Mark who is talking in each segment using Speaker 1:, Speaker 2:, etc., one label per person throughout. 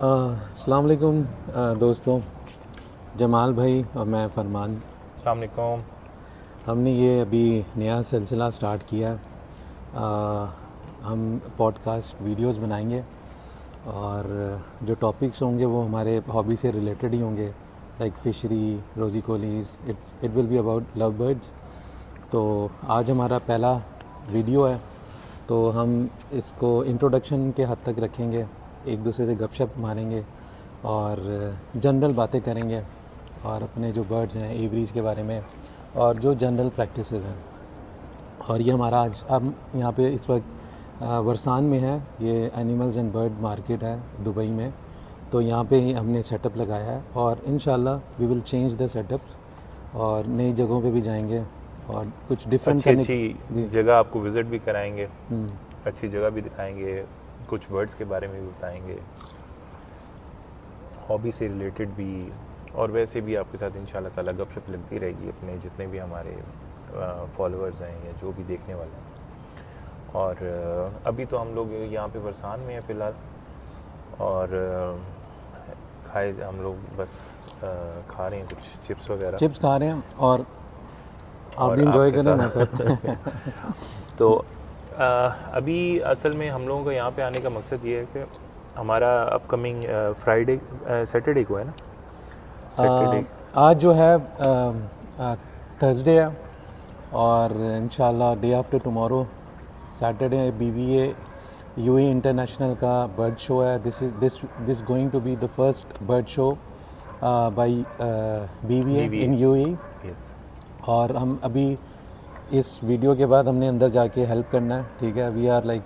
Speaker 1: अस्सलाम वालेकुम दोस्तों। जमाल भाई और मैं फरमान,
Speaker 2: अस्सलाम वालेकुम।
Speaker 1: हमने ये अभी नया सिलसिला स्टार्ट किया है। हम पॉडकास्ट वीडियोस बनाएंगे और जो टॉपिक्स होंगे वो हमारे हॉबी से रिलेटेड ही होंगे, like fishery, rosy collies. It will be about love birds. तो आज हमारा पहला वीडियो है, तो हम इसको इंट्रोडक्शन के हद तक रखेंगे, एक दूसरे से गपशप मारेंगे और जनरल बातें करेंगे और अपने जो बर्ड्स हैं एवरीज के बारे में और जो जनरल प्रैक्टिसेस हैं। और ये हमारा आज हम यहाँ पे इस वक्त वरसान में है, ये एनिमल्स एंड बर्ड मार्केट है दुबई में। तो यहाँ पे ही हमने सेटअप लगाया है और इंशाल्लाह we will change the setup और नई जगहों पे भी जाएंगे और कुछ डिफरेंट
Speaker 2: अच्छी
Speaker 1: करने
Speaker 2: अच्छी जगह आपको विज़िट भी कराएंगे,
Speaker 1: हम्म,
Speaker 2: अच्छी जगह भी दिखाएंगे, कुछ बर्ड्स के बारे में भी बताएंगे, हॉबी से रिलेटेड भी। और वैसे भी आपके साथ इंशाल्लाह ताला गपशप लगती रहेगी, अपने जितने भी हमारे फॉलोअर्स हैं या जो भी देखने वाले हैं। और अभी तो हम लोग यहाँ पे वरसान में हैं फ़िलहाल, और खाए हम लोग बस खा रहे हैं कुछ चिप्स वगैरह।
Speaker 1: चिप्स खा रहे हैं और आप
Speaker 2: और
Speaker 1: भी इंजॉय
Speaker 2: आपके
Speaker 1: करें ना
Speaker 2: साथ
Speaker 1: सर।
Speaker 2: तो अभी असल में हम लोगों का यहाँ पे आने का मकसद ये है कि हमारा अपकमिंग फ्राइडे सैटरडे को है ना, सैटरडे।
Speaker 1: आज जो है थर्सडे है और इंशाल्लाह day after tomorrow Saturday BBA UAE international का बर्ड शो है। This going to be the first bird show by BBA in UAE।
Speaker 2: Yes.
Speaker 1: और हम अभी इस वीडियो के बाद हमने अंदर जाके हेल्प करना है, ठीक है। We are like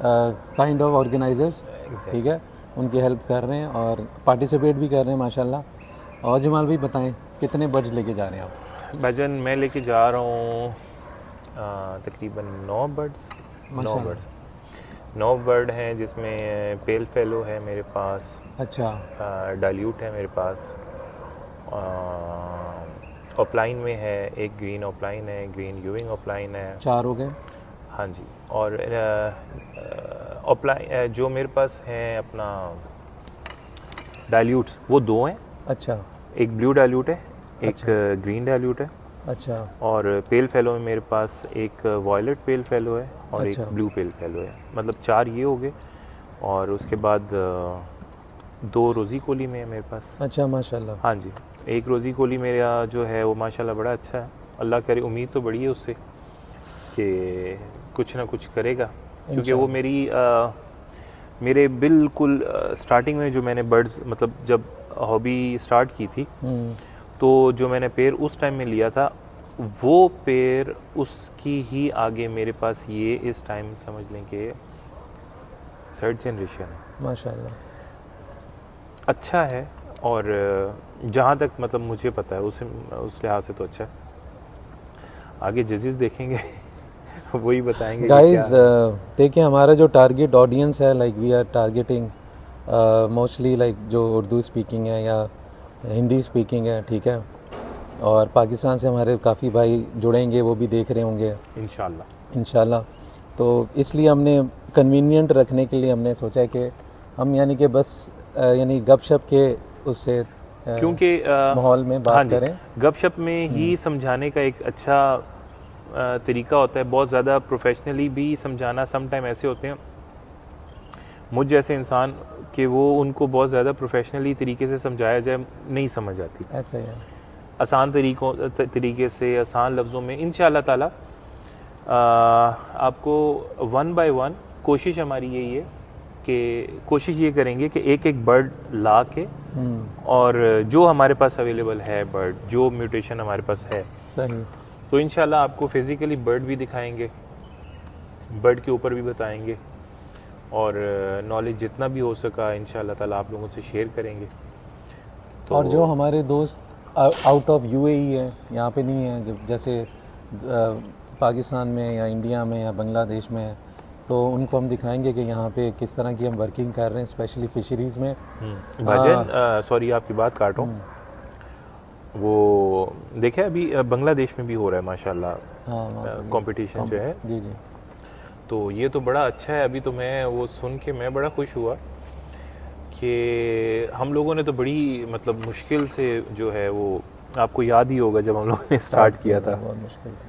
Speaker 1: kind of organizers, ठीक है। उनकी हेल्प कर रहे हैं और पार्टिसिपेट भी कर रहे हैं माशाल्लाह। और जमाल भाई बताएं, कितने बर्ड्स लेके जा रहे हैं आप?
Speaker 2: भाईजान मैं लेके जा रहा हूँ तकरीबन 9 बर्ड्स। 9
Speaker 1: माशाल्लाह।
Speaker 2: बर्ड्स, 9 बर्ड हैं, जिसमें पेल फेलो है मेरे पास,
Speaker 1: अच्छा।
Speaker 2: डाल्यूट है मेरे पास, ऑफलाइन में है एक ग्रीन ऑफलाइन है, ग्रीन यूविंग ऑफलाइन है।
Speaker 1: 4 हो गए।
Speaker 2: हाँ जी। और ऑफलाइन जो मेरे पास हैं अपना डाल्यूट्स, वो 2 हैं।
Speaker 1: अच्छा
Speaker 2: एक ब्लू डाल्यूट है, एक
Speaker 1: अच्छा
Speaker 2: ग्रीन डाल्यूट है।
Speaker 1: अच्छा
Speaker 2: और पेल फेलो में मेरे पास एक वॉयलेट पेल फेलो है और
Speaker 1: अच्छा
Speaker 2: एक ब्लू पेल फेलो है। मतलब 4 ये हो गए। और उसके बाद 2 रोज़ी कोली में है मेरे पास।
Speaker 1: अच्छा माशाल्लाह।
Speaker 2: हाँ जी। एक रोज़ी कोली मेरा जो है वो माशाल्लाह बड़ा अच्छा है, अल्लाह करे। उम्मीद तो बड़ी है उससे कि कुछ ना कुछ करेगा, क्योंकि वो मेरे बिल्कुल स्टार्टिंग में जो मैंने बर्ड्स, मतलब जब हॉबी स्टार्ट की थी, तो जो मैंने पेड़ उस टाइम में लिया था, वो पेड़ उसकी ही आगे मेरे पास ये इस टाइम समझ लें कि 3rd जनरेशन है।
Speaker 1: माशाल्लाह।
Speaker 2: अच्छा है। और जहाँ तक मतलब मुझे पता है उस लिहाज से तो अच्छा है। आगे जजेस देखेंगे वही बताएंगे कि
Speaker 1: गाइस
Speaker 2: क्या।
Speaker 1: देखिए, हमारा जो टारगेट ऑडियंस है, like we are targeting mostly like जो उर्दू स्पीकिंग है या हिंदी स्पीकिंग है, ठीक है। और पाकिस्तान से हमारे काफ़ी भाई जुड़ेंगे, वो भी देख रहे होंगे इंशाल्लाह। तो इसलिए हमने कन्वीनियंट रखने के लिए हमने सोचा कि हम यानी कि बस यानी गपशप के उससे
Speaker 2: क्योंकि
Speaker 1: माहौल में
Speaker 2: हाँ
Speaker 1: बात
Speaker 2: जी,
Speaker 1: करें।
Speaker 2: गपशप में ही समझाने का एक अच्छा तरीका होता है। बहुत ज़्यादा प्रोफेशनली भी समझाना, सम टाइम ऐसे होते हैं मुझ जैसे इंसान कि वो उनको बहुत ज़्यादा प्रोफेशनली तरीके से समझाया जाए नहीं समझ आती।
Speaker 1: ऐसे है।
Speaker 2: आसान तरीके से, आसान लफ्ज़ों में इंशाअल्लाह ताला आपको 1 बाय 1 कोशिश हमारी यही है कि कोशिश ये करेंगे कि एक एक बर्ड ला के, और जो हमारे पास अवेलेबल है बर्ड, जो म्यूटेशन हमारे पास है,
Speaker 1: सही।
Speaker 2: तो इंशाल्लाह आपको फिज़िकली बर्ड भी दिखाएंगे, बर्ड के ऊपर भी बताएंगे, और नॉलेज जितना भी हो सका इंशाल्लाह ताला आप लोगों से शेयर करेंगे। तो
Speaker 1: और जो हमारे दोस्त आउट ऑफ UAE है, यहाँ पे नहीं है, जब जैसे पाकिस्तान में या इंडिया में या बांग्लादेश में है, तो उनको हम दिखाएंगे कि यहाँ पे किस तरह की हम वर्किंग कर रहे हैं, स्पेशली फिशरीज़ में।
Speaker 2: भाईजान सॉरी आपकी बात काटूं, वो देखिए अभी बांग्लादेश में भी हो रहा है माशाल्लाह कंपटीशन जो है।
Speaker 1: जी जी।
Speaker 2: तो ये तो बड़ा अच्छा है। अभी तो मैं वो सुन के मैं बड़ा खुश हुआ कि हम लोगों ने तो बड़ी मतलब मुश्किल से जो है वो, आपको याद ही होगा जब हम लोगों ने स्टार्ट किया था,
Speaker 1: बहुत मुश्किल था।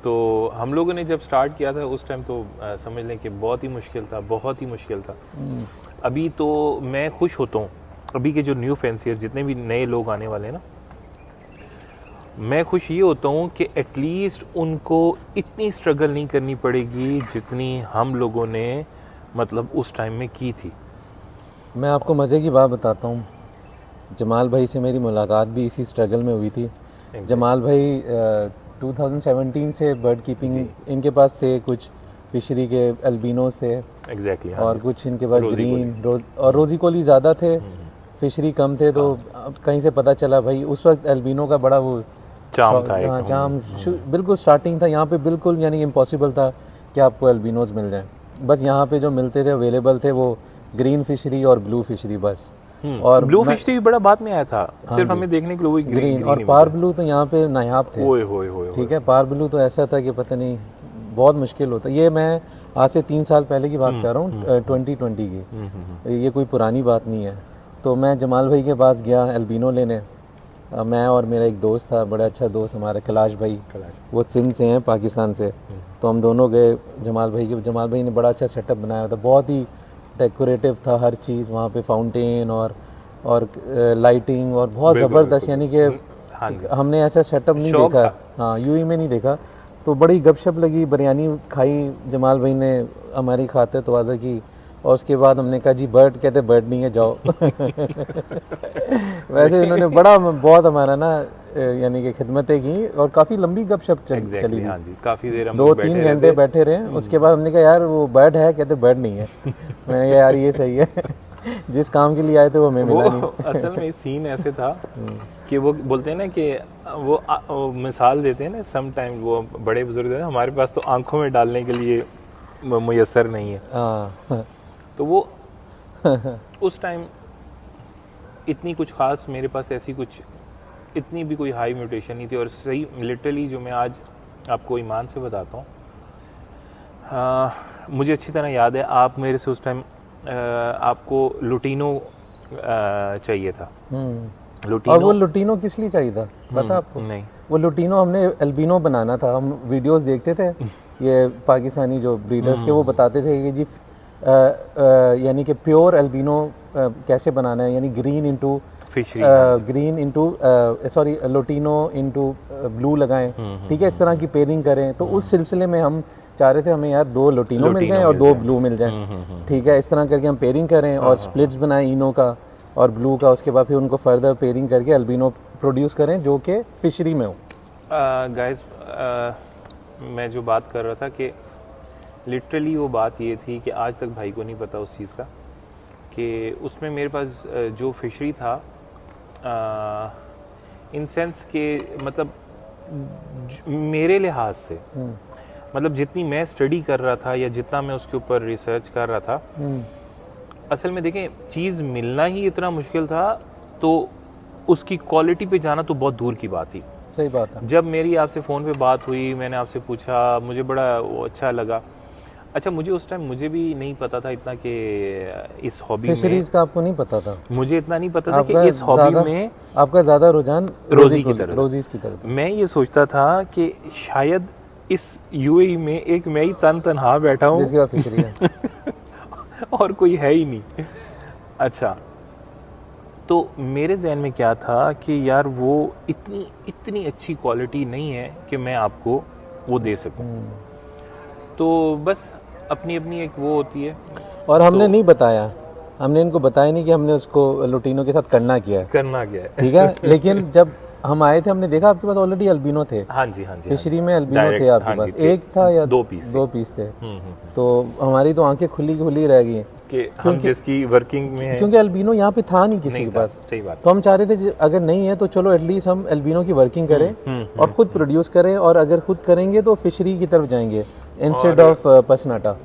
Speaker 2: तो हम लोगों ने जब स्टार्ट किया था उस टाइम तो समझ लें कि बहुत ही मुश्किल था, बहुत ही मुश्किल था। अभी तो मैं खुश होता हूँ, अभी के जो न्यू फैंसियर जितने भी नए लोग आने वाले हैं ना, मैं खुश ये होता हूँ कि एटलीस्ट उनको इतनी स्ट्रगल नहीं करनी पड़ेगी जितनी हम लोगों ने मतलब उस टाइम में की थी।
Speaker 1: मैं आपको मज़े की बात बताता हूँ, जमाल भाई से मेरी मुलाकात भी इसी स्ट्रगल में हुई थी। जमाल भाई 2017 से बर्ड कीपिंग इनके पास थे, कुछ फिशरी के अल्बिनोस थे
Speaker 2: एग्जैक्टली,
Speaker 1: और कुछ इनके पास
Speaker 2: रोजी
Speaker 1: ग्रीन और रोजी कोली ज़्यादा थे, फिशरी कम थे। तो अब कहीं से पता चला भाई, उस वक्त अल्बिनो का बड़ा वो
Speaker 2: चाम था एक,
Speaker 1: हाँ, चाम बिल्कुल स्टार्टिंग था यहाँ पे, बिल्कुल यानी इम्पॉसिबल था कि आपको अल्बिनोज मिल जाए। बस यहाँ पे जो मिलते थे अवेलेबल थे वो ग्रीन फिशरी और ब्लू फिशरी बस। और
Speaker 2: ब्लू फिशरी भी बड़ा बाद में आया था,
Speaker 1: हाँ
Speaker 2: सिर्फ
Speaker 1: जी,
Speaker 2: हमें देखने के लिए वही
Speaker 1: ग्रीन और पार ब्लू तो यहाँ पे नायाब थे।
Speaker 2: ओए होए होए,
Speaker 1: ठीक है, पार ब्लू तो ऐसा था कि पता नहीं बहुत मुश्किल होता। ये मैं आज से 3 साल पहले की बात कर रहा हूँ, 2020 की, ये कोई पुरानी बात नहीं है। तो मैं जमाल भाई के पास गया एल्बिनो लेने, मैं और मेरा एक दोस्त था, बड़ा अच्छा दोस्त हमारा, कैलाश भाई, वो सिंध से हैं, पाकिस्तान से। तो हम दोनों गए जमाल भाई के। जमाल भाई ने बड़ा अच्छा सेटअप बनाया था, बहुत ही डेकोरेटिव था हर चीज़ वहाँ पे, फाउंटेन और लाइटिंग और बहुत ज़बरदस्त, यानी कि हमने ऐसा सेटअप नहीं देखा, हाँ यूएई में नहीं देखा। तो बड़ी गपशप लगी, बिरयानी खाई, जमाल भाई ने हमारी खातिर तवाज़ा की, और उसके बाद हमने कहा जी बर्ड, कहते बर्ड नहीं है जाओ। वैसे इन्होंने बड़ा बहुत हमारा ना यानी कि खिदमतें की और काफ़ी लंबी गपशप चली,
Speaker 2: हाँ जी, काफ़ी देर हम
Speaker 1: 2-3 घंटे बैठे रहे। उसके बाद हमने कहा यार वो बर्ड है, कहते बर्ड नहीं है। मैं यार ये सही है, जिस काम के लिए आए थे वो हमें मिला नहीं।
Speaker 2: असल में सीन ऐसे था कि वो बोलते हैं ना कि वो मिसाल देते हैं ना, सम टाइम वो बड़े बुजुर्ग, हमारे पास तो आंखों में डालने के लिए मुयसर नहीं है। तो वो उस टाइम इतनी कुछ खास मेरे पास ऐसी कुछ इतनी भी कोई हाई म्यूटेशन नहीं थी। और सही लिटरली जो मैं आज आपको ईमान से बताता हूँ, मुझे अच्छी तरह याद है, आप मेरे से उस टाइम आपको लुटीनो चाहिए था।
Speaker 1: लुटीनो, और वो लुटीनो किस लिए चाहिए था पता आपको? नहीं, वो लुटीनो हमने अल्बिनो बनाना था, हम वीडियोस देखते थे ये पाकिस्तानी जो ब्रीडर्स के, वो बताते थे कि जी यानी कि प्योर अल्बिनो कैसे बनाना है, यानी green into green into sorry lutino into blue लगाएं, ठीक है, इस तरह की पेयरिंग करें। तो उस सिलसिले में हम चाह रहे थे हमें यार 2 लुटीनो मिल जाएं और 2 ब्लू मिल जाएं, ठीक है, इस तरह करके हम पेयरिंग करें और स्प्लिट्स बनाएं इनो का और ब्लू का। उसके बाद फिर उनको फर्दर पेयरिंग करके अल्बिनो प्रोड्यूस करें जो कि फिशरी में हो।
Speaker 2: गाइस, मैं जो बात कर रहा था कि लिटरली वो बात ये थी कि आज तक भाई को नहीं पता उस चीज़ का कि उसमें मेरे पास जो फिशरी था, इन सेंस के मतलब मेरे लिहाज से, मतलब जितनी मैं स्टडी कर रहा था या जितना मैं उसके ऊपर रिसर्च कर रहा था, असल में देखें चीज़ मिलना ही इतना मुश्किल था, तो उसकी क्वालिटी पे जाना तो बहुत दूर की बात थी।
Speaker 1: सही बात है।
Speaker 2: जब मेरी आपसे फ़ोन पे बात हुई, मैंने आपसे पूछा, मुझे बड़ा वो अच्छा लगा। अच्छा, मुझे उस टाइम मुझे भी नहीं पता था इतना कि इस हॉबी में,
Speaker 1: फिशरीज का आपको नहीं पता था?
Speaker 2: मुझे इतना नहीं पता था कि इस हॉबी में
Speaker 1: आपका ज़्यादा रुझान
Speaker 2: रोज़ी की तरफ,
Speaker 1: रोज़ीज़ की तरफ।
Speaker 2: मैं ये सोचता था कि शायद इस यूएई में एक मैं ही तनहा बैठा हूँ
Speaker 1: जिसके बाद फिशरी है
Speaker 2: और कोई है ही नहीं। अच्छा, तो मेरे जहन में क्या था कि यार वो इतनी अच्छी क्वालिटी नहीं है कि मैं आपको वो दे सकूं। तो बस अपनी अपनी एक वो होती है,
Speaker 1: और हमने नहीं बताया, हमने इनको बताया नहीं कि हमने उसको लुटीनो के साथ करना क्या है, ठीक है। लेकिन जब हम आए थे हमने देखा आपके पास ऑलरेडी अल्बिनो थे।
Speaker 2: हाँ जी, हाँ जी,
Speaker 1: फिशरी में अल्बिनो थे आपके पास, एक था या 2 पीस थे। तो हमारी तो आंखें खुली रह गई
Speaker 2: कि हम जिसकी वर्किंग में है,
Speaker 1: क्योंकि अल्बिनो यहाँ पे था नहीं किसी के पास।
Speaker 2: सही बात।
Speaker 1: तो हम चाह रहे थे अगर नहीं है तो चलो एटलीस्ट हम अल्बिनो की वर्किंग करें और खुद प्रोड्यूस करें, और अगर खुद करेंगे तो फिशरी की तरफ जाएंगे इंस्टेड ऑफ पसनाटा।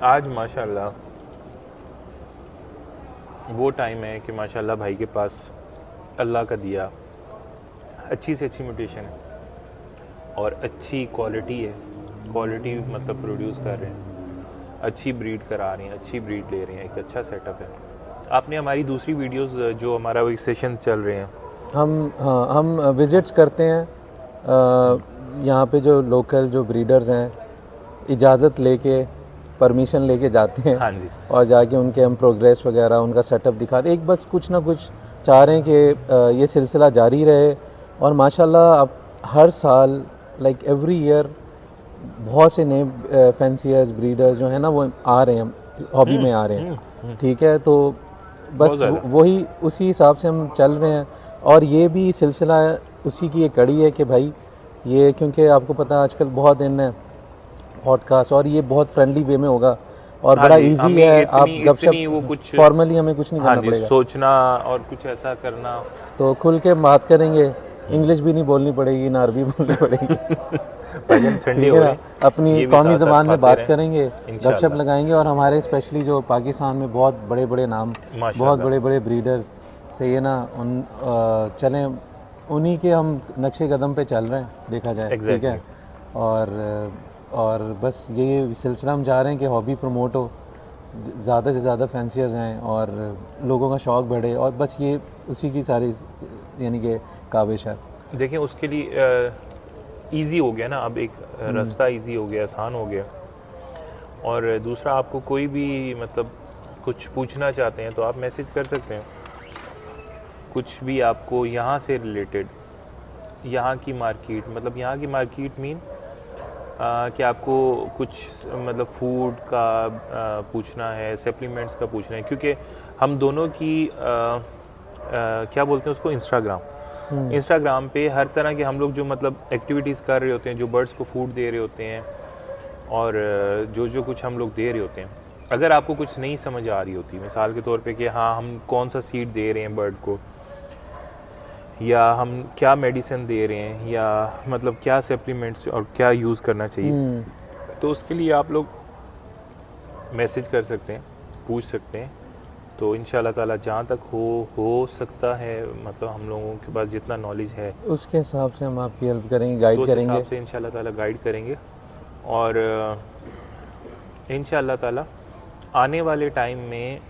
Speaker 2: आज माशाल्लाह वो टाइम है कि माशाल्लाह भाई के पास अल्लाह का दिया अच्छी से अच्छी म्यूटेशन है और अच्छी क्वालिटी है, क्वालिटी मतलब प्रोड्यूस कर रहे हैं, अच्छी ब्रीड करा रहे हैं, अच्छी ब्रीड ले रहे हैं, एक अच्छा सेटअप है। आपने हमारी दूसरी वीडियोस जो हमारा वो सेशन चल रहे हैं,
Speaker 1: हम विजिट्स करते हैं यहाँ पे जो लोकल जो ब्रीडर्स हैं, इजाज़त लेके परमिशन लेके जाते हैं।
Speaker 2: हाँ जी,
Speaker 1: और जाके उनके हम प्रोग्रेस वगैरह उनका सेटअप दिखाते हैं। एक बस कुछ ना कुछ चाह रहे हैं कि ये सिलसिला जारी रहे। और माशाल्लाह अब हर साल लाइक एवरी ईयर बहुत से नए फैंसियर्स ब्रीडर्स जो है ना वो आ रहे हैं, हॉबी में आ रहे हैं। ठीक है, तो बस वही उसी हिसाब से हम चल रहे हैं। और ये भी सिलसिला उसी की एक कड़ी है कि भाई ये, क्योंकि आपको पता है आजकल बहुत इन है पॉडकास्ट, और ये बहुत फ्रेंडली वे में होगा और बड़ा इजी है। आप गपशप फॉर्मली हमें कुछ नहीं करना पड़ेगा,
Speaker 2: सोचना और कुछ ऐसा करना,
Speaker 1: तो खुल के बात करेंगे। इंग्लिश भी नहीं बोलनी पड़ेगी, ना अरबी बोलनी पड़ेगी। ठीक है ना, अपनी कौमी ज़बान में बात करेंगे, गपशप लगाएंगे। और हमारे स्पेशली जो पाकिस्तान में बहुत बड़े बड़े नाम, बहुत बड़े बड़े ब्रीडर्स से ये ना उन चलें, उन्हीं के हम नक्शे कदम पे चल रहे हैं देखा जाए। ठीक है, और बस ये सिलसिला हम चाह रहे हैं कि हॉबी प्रमोट हो, ज़्यादा से ज़्यादा फैंसियर्स हैं और लोगों का शौक़ बढ़े, और बस ये उसी की सारी यानी कि काविश है।
Speaker 2: देखिए उसके लिए इजी हो गया ना, अब एक रास्ता इजी हो गया, आसान हो गया। और दूसरा, आपको कोई भी मतलब कुछ पूछना चाहते हैं तो आप मैसेज कर सकते हैं, कुछ भी आपको यहाँ से रिलेटेड, यहाँ की मार्केट, मतलब यहाँ की मार्केट मीन कि आपको कुछ मतलब फूड का पूछना है, सप्लीमेंट्स का पूछना है, क्योंकि हम दोनों की क्या बोलते हैं उसको, इंस्टाग्राम पे हर तरह के हम लोग जो मतलब एक्टिविटीज़ कर रहे होते हैं, जो बर्ड्स को फूड दे रहे होते हैं और जो कुछ हम लोग दे रहे होते हैं, अगर आपको कुछ नहीं समझ आ रही होती, मिसाल के तौर पे कि हाँ हम कौन सा सीड दे रहे हैं बर्ड को, या हम क्या मेडिसिन दे रहे हैं, या मतलब क्या सप्लीमेंट्स और क्या यूज़ करना चाहिए, तो उसके लिए आप लोग मैसेज कर सकते हैं, पूछ सकते हैं। तो इंशाल्लाह ताला जहाँ तक हो सकता है, मतलब हम लोगों के पास जितना नॉलेज है
Speaker 1: उसके हिसाब से हम आपकी हेल्प करेंगे, गाइड करेंगे,
Speaker 2: उस हिसाब से इंशाल्लाह ताला गाइड करेंगे। और इंशाल्लाह ताला आने वाले टाइम में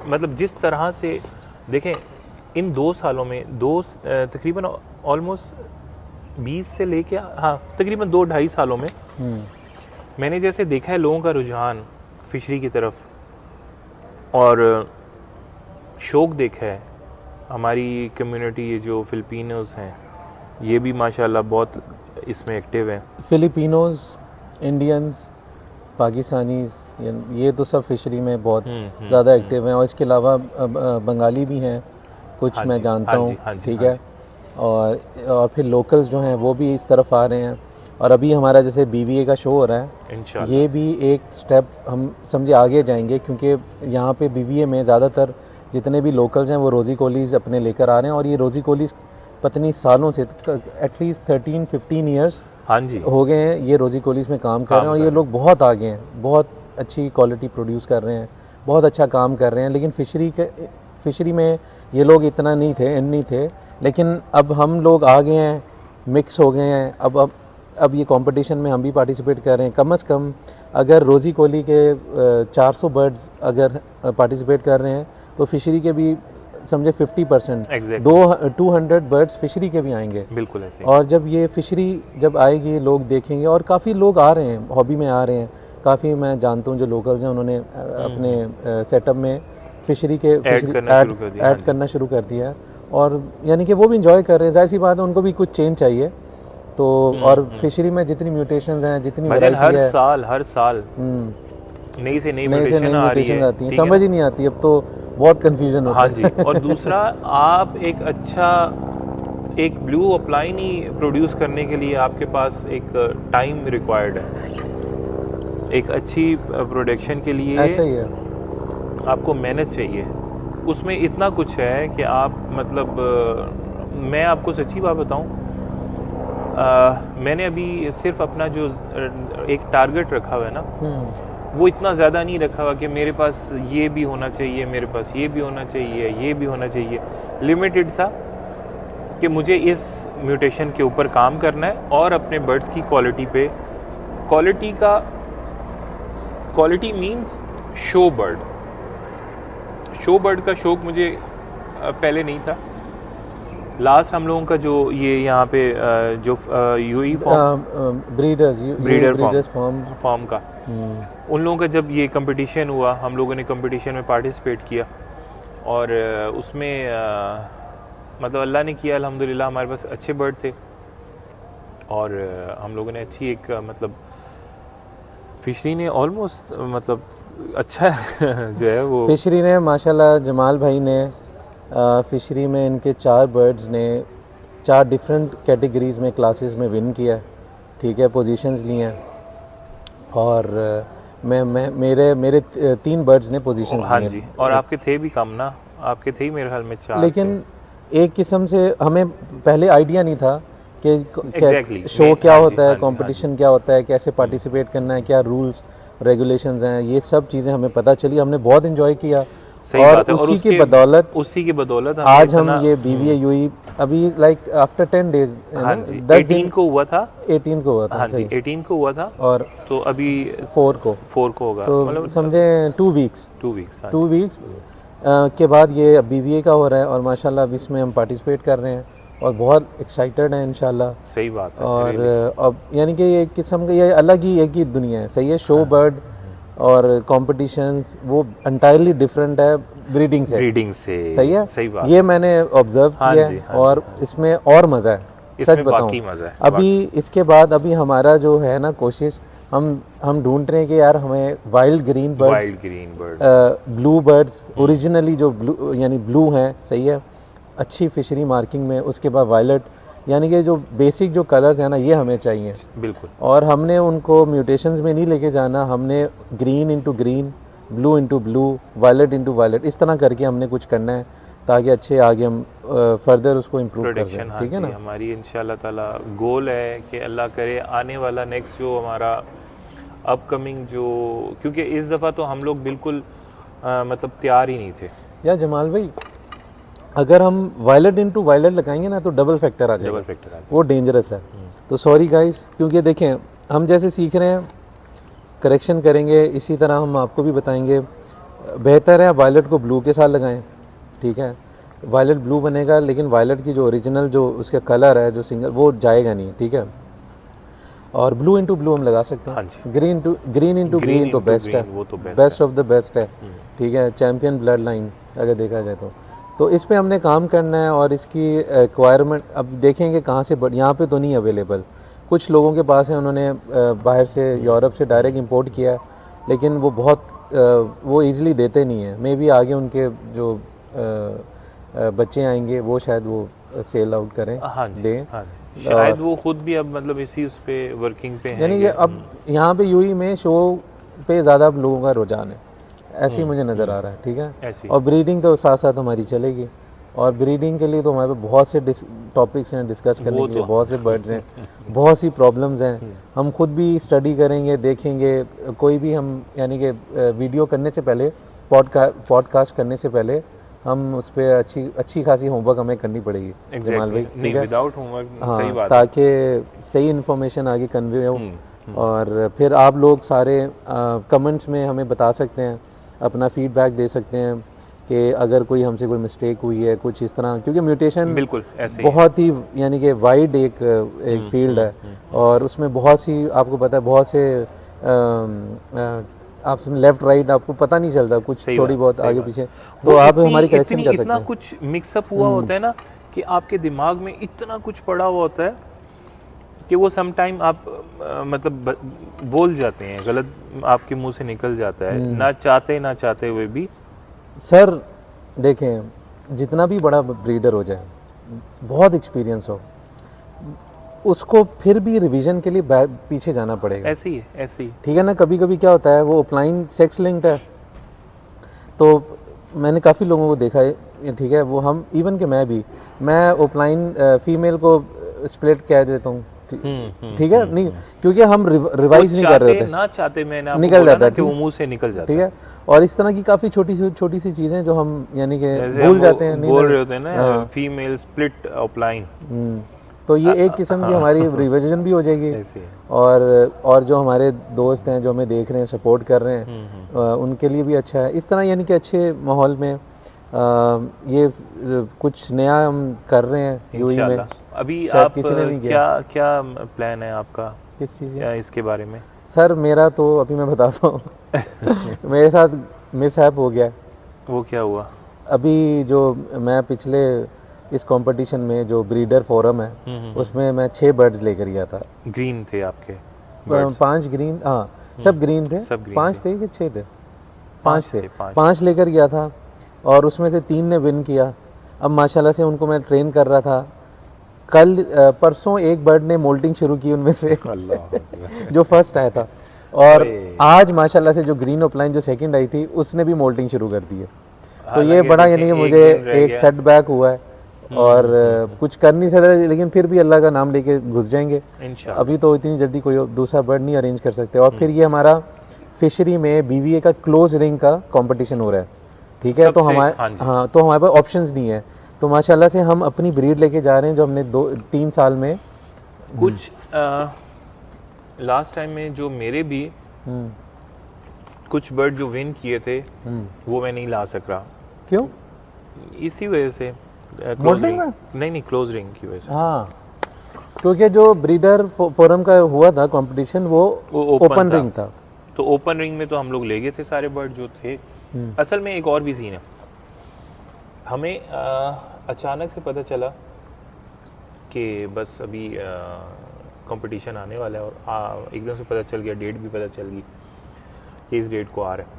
Speaker 2: मतलब जिस तरह से देखें, इन 2 सालों में तकरीबन ऑलमोस्ट 20 से लेके तकरीबन 2-2.5 सालों में मैंने जैसे देखा है लोगों का रुझान फिशरी की तरफ, और शौक देखा है। हमारी कम्युनिटी, ये जो फिलिपिनोज हैं, ये भी माशाल्लाह बहुत इसमें एक्टिव हैं।
Speaker 1: फिलिपिनोज, इंडियंस, पाकिस्तानीज, ये तो सब फिशरी में बहुत ज़्यादा एक्टिव हैं। और इसके अलावा बंगाली भी हैं कुछ, मैं जानता हूँ। ठीक है, और फिर लोकल्स जो हैं वो भी इस तरफ आ रहे हैं। और अभी हमारा जैसे BVA का शो हो रहा है, ये भी एक स्टेप हम समझे आगे जाएंगे, क्योंकि यहाँ पे BVA में ज़्यादातर जितने भी लोकल्स हैं वो रोज़ी कोलीज अपने लेकर आ रहे हैं। और ये रोज़ी कोलीज पत्नी सालों से, एटलीस्ट 13-15 ईयर्स हो गए हैं ये रोज़ी कोलीज में काम कर रहे हैं। और ये लोग बहुत आगे हैं, बहुत अच्छी क्वालिटी प्रोड्यूस कर रहे हैं, बहुत अच्छा काम कर रहे हैं। लेकिन फिशरी में ये लोग इतना नहीं थे, लेकिन अब हम लोग आ गए हैं, मिक्स हो गए हैं। अब ये कंपटीशन में हम भी पार्टिसिपेट कर रहे हैं। कम से कम अगर रोज़ी कोली के 400 बर्ड्स अगर पार्टिसिपेट कर रहे हैं, तो फिशरी के भी समझे 50%, 200 बर्ड्स फिशरी के भी आएंगे।
Speaker 2: बिल्कुल ऐसे।
Speaker 1: और जब ये फिशरी जब आएगी, लोग देखेंगे, और काफ़ी लोग आ रहे हैं, हॉबी में आ रहे हैं। काफ़ी मैं जानता हूँ जो लोकल्स हैं, उन्होंने अपने सेटअप में फिशरी ऐड करना शुरू कर दिया है। और यानी कि वो भी इंजॉय कर रहे हैं। जाहिर सी बात है, उनको भी कुछ चेंज चाहिए। तो और फिशरी में जितनी म्यूटेशंस हैं, जितनी वैरायटी है,
Speaker 2: हर साल नई से नई म्यूटेशन
Speaker 1: आती है, समझ ही नहीं आती। अब तो बहुत कंफ्यूजन होता है।
Speaker 2: हाँ जी। और दूसरा, आप एक ब्लू अपलाइन ही प्रोड्यूस करने के लिए आपके पास एक टाइम रिक्वायर्ड है। एक अच्छी प्रोडक्शन के लिए
Speaker 1: ऐसा ही है,
Speaker 2: आपको मेहनत चाहिए। उसमें इतना कुछ है कि आप मतलब मैं आपको सच्ची बात बताऊं, मैंने अभी सिर्फ अपना जो एक टारगेट रखा हुआ है ना, वो इतना ज़्यादा नहीं रखा हुआ कि मेरे पास ये भी होना चाहिए, मेरे पास ये भी होना चाहिए, ये भी होना चाहिए। लिमिटेड सा कि मुझे इस म्यूटेशन के ऊपर काम करना है और अपने बर्ड्स की क्वालिटी पे, quality means show bird, show bird का शौक मुझे पहले नहीं था। लास्ट हम लोगों का जो ये यहाँ पे जो यूई
Speaker 1: ब्रीडर्स
Speaker 2: फॉर्म का उन लोगों का जब ये कंपटीशन हुआ, हम लोगों ने कंपटीशन में पार्टिसिपेट किया और उसमें मतलब अल्लाह ने किया अल्हम्दुलिल्लाह हमारे पास अच्छे बर्ड थे और हम लोगों ने अच्छी एक मतलब फिशरी ने ऑलमोस्ट मतलब अच्छा जो है वो
Speaker 1: फिशरी ने माशाल्लाह जमाल भाई ने फिशरी में इनके 4 बर्ड्स ने 4 डिफरेंट कैटेगरीज में क्लासेस में विन किया, ठीक है, पोजीशंस लिए हैं और मेरे 3 बर्ड्स ने पोजीशंस लिए।
Speaker 2: हाँ जी, और आपके थे भी कम ना, आपके थे ही मेरे ख्याल में 4।
Speaker 1: लेकिन एक किस्म से हमें पहले आइडिया नहीं था कि
Speaker 2: Exactly.
Speaker 1: शो क्या
Speaker 2: हाँ जी,
Speaker 1: होता है,
Speaker 2: हाँ जी,
Speaker 1: कंपटीशन क्या होता है, कैसे पार्टिसिपेट करना है, क्या रूल्स रेगुलेशंस हैं, ये सब चीज़ें हमें पता चली, हमने बहुत एंजॉय किया।
Speaker 2: सही
Speaker 1: और
Speaker 2: बात है।
Speaker 1: उसी
Speaker 2: और
Speaker 1: की बदौलत आज हम ये BVA UAE अभी लाइक आफ्टर 10 डेज,
Speaker 2: हाँ जी,
Speaker 1: 10 दिन
Speaker 2: 18 को हुआ था,
Speaker 1: 18 को हुआ था।
Speaker 2: हाँ जी, 18 को हुआ था
Speaker 1: और
Speaker 2: तो अभी
Speaker 1: 4 को
Speaker 2: होगा,
Speaker 1: तो
Speaker 2: मतलब
Speaker 1: समझे 2 वीक्स
Speaker 2: 2 वीक्स
Speaker 1: 2 वीक्स के बाद ये BVA का हो रहा है और माशाल्लाह अब इसमें हम पार्टिसिपेट कर रहे हैं और बहुत एक्साइटेड हैं इंशाल्लाह।
Speaker 2: सही बात है।
Speaker 1: और अब यानी कि ये किस्म का ये अलग ही एक ही दुनिया है, सही है। शो बर्ड और कॉम्पिटिशन्स वो एंटायरली डिफरेंट है ब्रीडिंग से, सही है।
Speaker 2: सही बात,
Speaker 1: ये मैंने ऑब्जर्व किया है और इसमें और मज़ा है, सच बताऊं। अभी इसके बाद अभी हमारा जो है ना कोशिश, हम ढूंढ रहे हैं कि यार हमें wild green birds, blue birds originally जो ब्लू यानी ब्लू हैं, सही है, अच्छी फिशरी मार्किंग में, उसके बाद वायलेट, यानी कि जो बेसिक जो कलर्स हैं ना ये हमें चाहिए
Speaker 2: बिल्कुल।
Speaker 1: और हमने उनको म्यूटेशंस में नहीं लेके जाना, हमने green into green, blue into blue, violet into violet, इस तरह करके हमने कुछ करना है ताकि अच्छे आगे हम फर्दर उसको इम्प्रूव कर सकें, ठीक है ना।
Speaker 2: हमारी इंशाल्लाह ताला गोल है कि अल्लाह करे आने वाला नेक्स्ट जो हमारा अपकमिंग जो, क्योंकि इस दफ़ा तो हम लोग बिल्कुल मतलब तैयार ही नहीं थे
Speaker 1: यार जमाल भाई, अगर हम वायलेट इंटू वायलेट लगाएंगे ना तो डबल फैक्टर आ जाएगा, वो डेंजरस है। तो सॉरी गाइस, क्योंकि देखें हम जैसे सीख रहे हैं करेक्शन करेंगे, इसी तरह हम आपको भी बताएंगे। बेहतर है वायलेट को ब्लू के साथ लगाएं, ठीक है, वायलेट ब्लू बनेगा, लेकिन वायलेट की जो ओरिजिनल जो उसका कलर है जो सिंगल, वो जाएगा नहीं, ठीक है। और ब्लू इंटू ब्लू हम लगा सकते हैं, ग्रीन इंटू ग्रीन तो बेस्ट है, वो तो बेस्ट ऑफ द बेस्ट है, ठीक है, चैम्पियन ब्लड लाइन अगर देखा जाए तो इस पे हमने काम करना है। और इसकी रिक्वायरमेंट अब देखेंगे कहाँ से, यहाँ पे तो नहीं अवेलेबल, कुछ लोगों के पास है, उन्होंने बाहर से यूरोप से डायरेक्ट इंपोर्ट किया है, लेकिन वो बहुत वो इजीली देते नहीं है। मे बी आगे उनके जो बच्चे आएंगे वो शायद वो सेल आउट करें, दें,
Speaker 2: शायद वो खुद भी अब मतलब इसी उस पे वर्किंग पे हैं,
Speaker 1: यानी ये अब यहाँ पे यूई में शो पे ज़्यादा लोगों का रुझान है, ऐसे ही मुझे नज़र आ रहा है, ठीक है। और ब्रीडिंग तो साथ साथ हमारी चलेगी, और ब्रीडिंग के लिए तो हमारे पास बहुत से टॉपिक्स हैं डिस्कस करने के लिए, बहुत से बर्ड्स हैं, बहुत सी प्रॉब्लम्स हैं, हम खुद भी स्टडी करेंगे, देखेंगे। कोई भी हम यानी कि वीडियो करने से पहले, पॉडकास्ट करने से पहले हम उस पर अच्छी खासी होमवर्क हमें करनी पड़ेगी, जमाल भाई, ठीक है।
Speaker 2: विदाउट होमवर्क, सही बात,
Speaker 1: ताकि सही इन्फॉर्मेशन आगे कन्वे हो। और फिर आप लोग सारे कमेंट्स में हमें बता सकते हैं, अपना फीडबैक दे सकते हैं कि अगर कोई हमसे कोई मिस्टेक हुई है कुछ इस तरह, क्योंकि म्यूटेशन
Speaker 2: बिल्कुल ऐसे
Speaker 1: बहुत ही यानी कि वाइड एक फील्ड है और उसमें बहुत सी, आपको पता है, बहुत से आप लेफ्ट राइट आपको पता नहीं चलता, कुछ थोड़ी बहुत आगे पीछे, तो आप हमारी करेक्शन कर सकते हैं।
Speaker 2: इतना कुछ मिक्सअप हुआ होता है ना कि आपके दिमाग में इतना कुछ पड़ा हुआ होता है कि वो सम टाइम आप मतलब बोल जाते हैं, गलत आपके मुंह से निकल जाता है, ना चाहते हुए भी।
Speaker 1: सर देखें, जितना भी बड़ा ब्रीडर हो जाए, बहुत एक्सपीरियंस हो, उसको फिर भी रिवीजन के लिए पीछे जाना पड़ेगा,
Speaker 2: ऐसे ही,
Speaker 1: ठीक है ना। कभी कभी क्या होता है, वो अपलाइन सेक्स लिंक्ड है, तो मैंने काफ़ी लोगों को देखा है, ठीक है, वो हम इवन कि मैं ओपलाइन फीमेल को स्प्लिट कह देता हूँ, ठीक है, नहीं, क्योंकि हम रिवाइज नहीं कर रहे थे,
Speaker 2: ना चाहते, मैंने
Speaker 1: निकल जाता है,
Speaker 2: वो मुंह से निकल जाता है,
Speaker 1: ठीक है। और इस तरह की काफ़ी छोटी सी चीज़ें जो हम यानी कि भूल जाते हैं,
Speaker 2: बोल रहे होते हैं ना, फीमेल स्प्लिट अपलाइन,
Speaker 1: तो ये एक किस्म की हमारी रिविजन भी हो जाएगी। और जो हमारे दोस्त हैं जो हमें देख रहे हैं, सपोर्ट कर रहे हैं, उनके लिए भी अच्छा है। इस तरह यानी कि अच्छे माहौल में ये कुछ नया हम कर रहे हैं यूएई में।
Speaker 2: इंशाल्लाह। अभी
Speaker 1: शायद
Speaker 2: आप
Speaker 1: किसी ने नहीं किया।
Speaker 2: क्या प्लान है आपका
Speaker 1: किस चीज़ का?
Speaker 2: इसके बारे में?
Speaker 1: सर मेरा तो अभी मैं बताता हूँ मेरे साथ मिसहैप हो गया।
Speaker 2: वो क्या हुआ?
Speaker 1: अभी जो मैं पिछले इस कंपटीशन में जो ब्रीडर फोरम है उसमें मैं 6 बर्ड्स लेकर गया था।
Speaker 2: ग्रीन थे आपके?
Speaker 1: 5 ग्रीन, हाँ सब ग्रीन थे।
Speaker 2: सब ग्रीन
Speaker 1: 5 थे कि 6 थे? 5 थे।
Speaker 2: पाँच।
Speaker 1: 5 लेकर गया था और उसमें से 3 ने विन किया। अब माशाल्लाह से उनको मैं ट्रेन कर रहा था। कल परसों एक बर्ड ने मोल्टिंग शुरू की उनमें से
Speaker 2: अल्लाह
Speaker 1: जो फर्स्ट आया था। और
Speaker 2: ओए।
Speaker 1: आज माशाल्लाह से जो ग्रीन ऑफलाइन जो सेकंड आई थी उसने भी मोल्टिंग शुरू कर दी है। तो ये
Speaker 2: हालांकि
Speaker 1: बड़ा
Speaker 2: देखें,
Speaker 1: यानी कि
Speaker 2: एक
Speaker 1: मुझे
Speaker 2: दिन रह
Speaker 1: एक
Speaker 2: गया।
Speaker 1: सेटबैक हुआ है और कुछ कर नहीं सकते, लेकिन फिर भी अल्लाह का नाम लेके घुस जाएंगे।
Speaker 2: इंशाल्लाह।
Speaker 1: अभी तो इतनी जल्दी कोई दूसरा बर्ड नहीं अरेंज कर सकते। और फिर ये हमारा फिशरी में बीवीए का क्लोज रिंग का कंपटीशन हो रहा है, ठीक है। तो
Speaker 2: सबसे-
Speaker 1: हमारे
Speaker 2: हाँ जी।
Speaker 1: हाँ तो हमारे पास ऑप्शंस नहीं है। तो माशाल्लाह से हम अपनी ब्रीड लेके जा रहे हैं जो हमने 2-3 साल में
Speaker 2: कुछ लास्ट टाइम में जो मेरे भी
Speaker 1: हम्म,
Speaker 2: कुछ बर्ड जो विन किए थे
Speaker 1: हम्म,
Speaker 2: वो मैं नहीं ला सक रहा,
Speaker 1: क्यों?
Speaker 2: इसी वजह से। close
Speaker 1: Modeling
Speaker 2: ring-
Speaker 1: में?
Speaker 2: नहीं क्लोज रिंग की वजह से।
Speaker 1: हाँ, क्योंकि जो ब्रीडर फोरम का हुआ था कंपटीशन वो
Speaker 2: वो
Speaker 1: ओपन रिंग था।
Speaker 2: तो ओपन रिंग में तो हम लोग ले गए थे सारे बर्ड जो थे। असल में एक और भी सीन है, हमें अचानक से पता चला कि बस अभी कंपटीशन आने वाला है और एकदम से पता चल गया, डेट भी पता चल गई कि इस डेट को आ रहा है।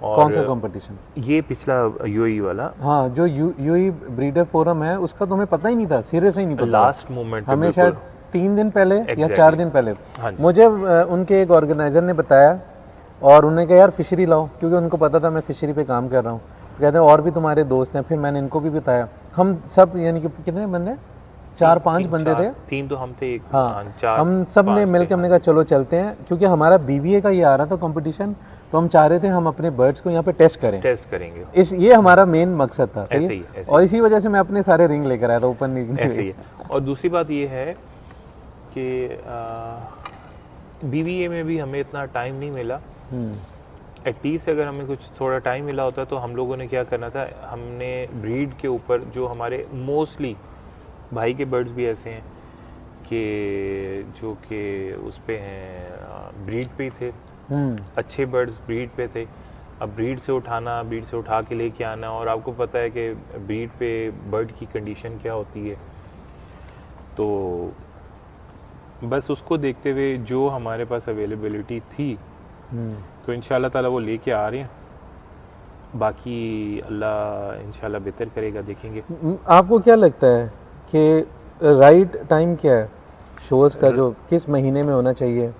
Speaker 2: और
Speaker 1: कौन सा कंपटीशन?
Speaker 2: ये पिछला यूएई वाला
Speaker 1: हाँ, जो यूएई ब्रीडर फोरम है उसका तो हमें पता ही नहीं था, सीरियस ही नहीं पता।
Speaker 2: लास्ट मोमेंट पे
Speaker 1: हमें शायद 3 दिन पहले या
Speaker 2: Exactly.
Speaker 1: 4 दिन पहले
Speaker 2: हाँ जी।
Speaker 1: मुझे उनके एक ऑर्गेनाइजर ने बताया और उन्होंने कहा यार फिशरी लाओ, क्योंकि उनको पता था मैं फिशरी पे काम कर रहा हूँ। तो कहते हैं और भी तुम्हारे दोस्त हैं। फिर मैंने इनको भी बताया। हम सब यानी कि कितने बंदे, 4-5 बंदे थे।
Speaker 2: 3 तो हम थे, एक
Speaker 1: हाँ,
Speaker 2: 4
Speaker 1: हम सब ने
Speaker 2: 5
Speaker 1: मिलकर
Speaker 2: थे।
Speaker 1: हमने कहा चलो चलते हैं, क्योंकि हमारा बीबीए का ये आ रहा था कंपटीशन। तो हम चाह रहे थे हम अपने बर्ड्स को यहाँ पे टेस्ट करें।
Speaker 2: टेस्ट करेंगे।
Speaker 1: ये हमारा मेन मकसद था। सही
Speaker 2: ऐसे
Speaker 1: है?
Speaker 2: ही, ऐसे
Speaker 1: और इसी वजह से मैं अपने सारे रिंग लेकर आया था ओपन रिंग।
Speaker 2: ऐसे ही है। और दूसरी बात ये है कि बीबीए में भी हमें इतना टाइम नहीं मिला। एटलीस्ट अगर हमें कुछ थोड़ा टाइम मिला होता तो हम लोगों ने क्या करना था, हमने ब्रीड के ऊपर जो हमारे मोस्टली भाई के बर्ड्स भी ऐसे हैं कि जो कि उस पे हैं, ब्रीड पे ही थे, अच्छे बर्ड्स ब्रीड पे थे। अब ब्रीड से उठाना, ब्रीड से उठा के लेके आना, और आपको पता है कि ब्रीड पे बर्ड की कंडीशन क्या होती है। तो बस उसको देखते हुए जो हमारे पास अवेलेबिलिटी थी तो इंशाल्लाह ताला वो लेके आ रहे हैं। बाकी अल्लाह इंशाल्लाह बेहतर करेगा, देखेंगे।
Speaker 1: आपको क्या लगता है कि राइट टाइम क्या है शोज का, जो किस महीने में होना चाहिए?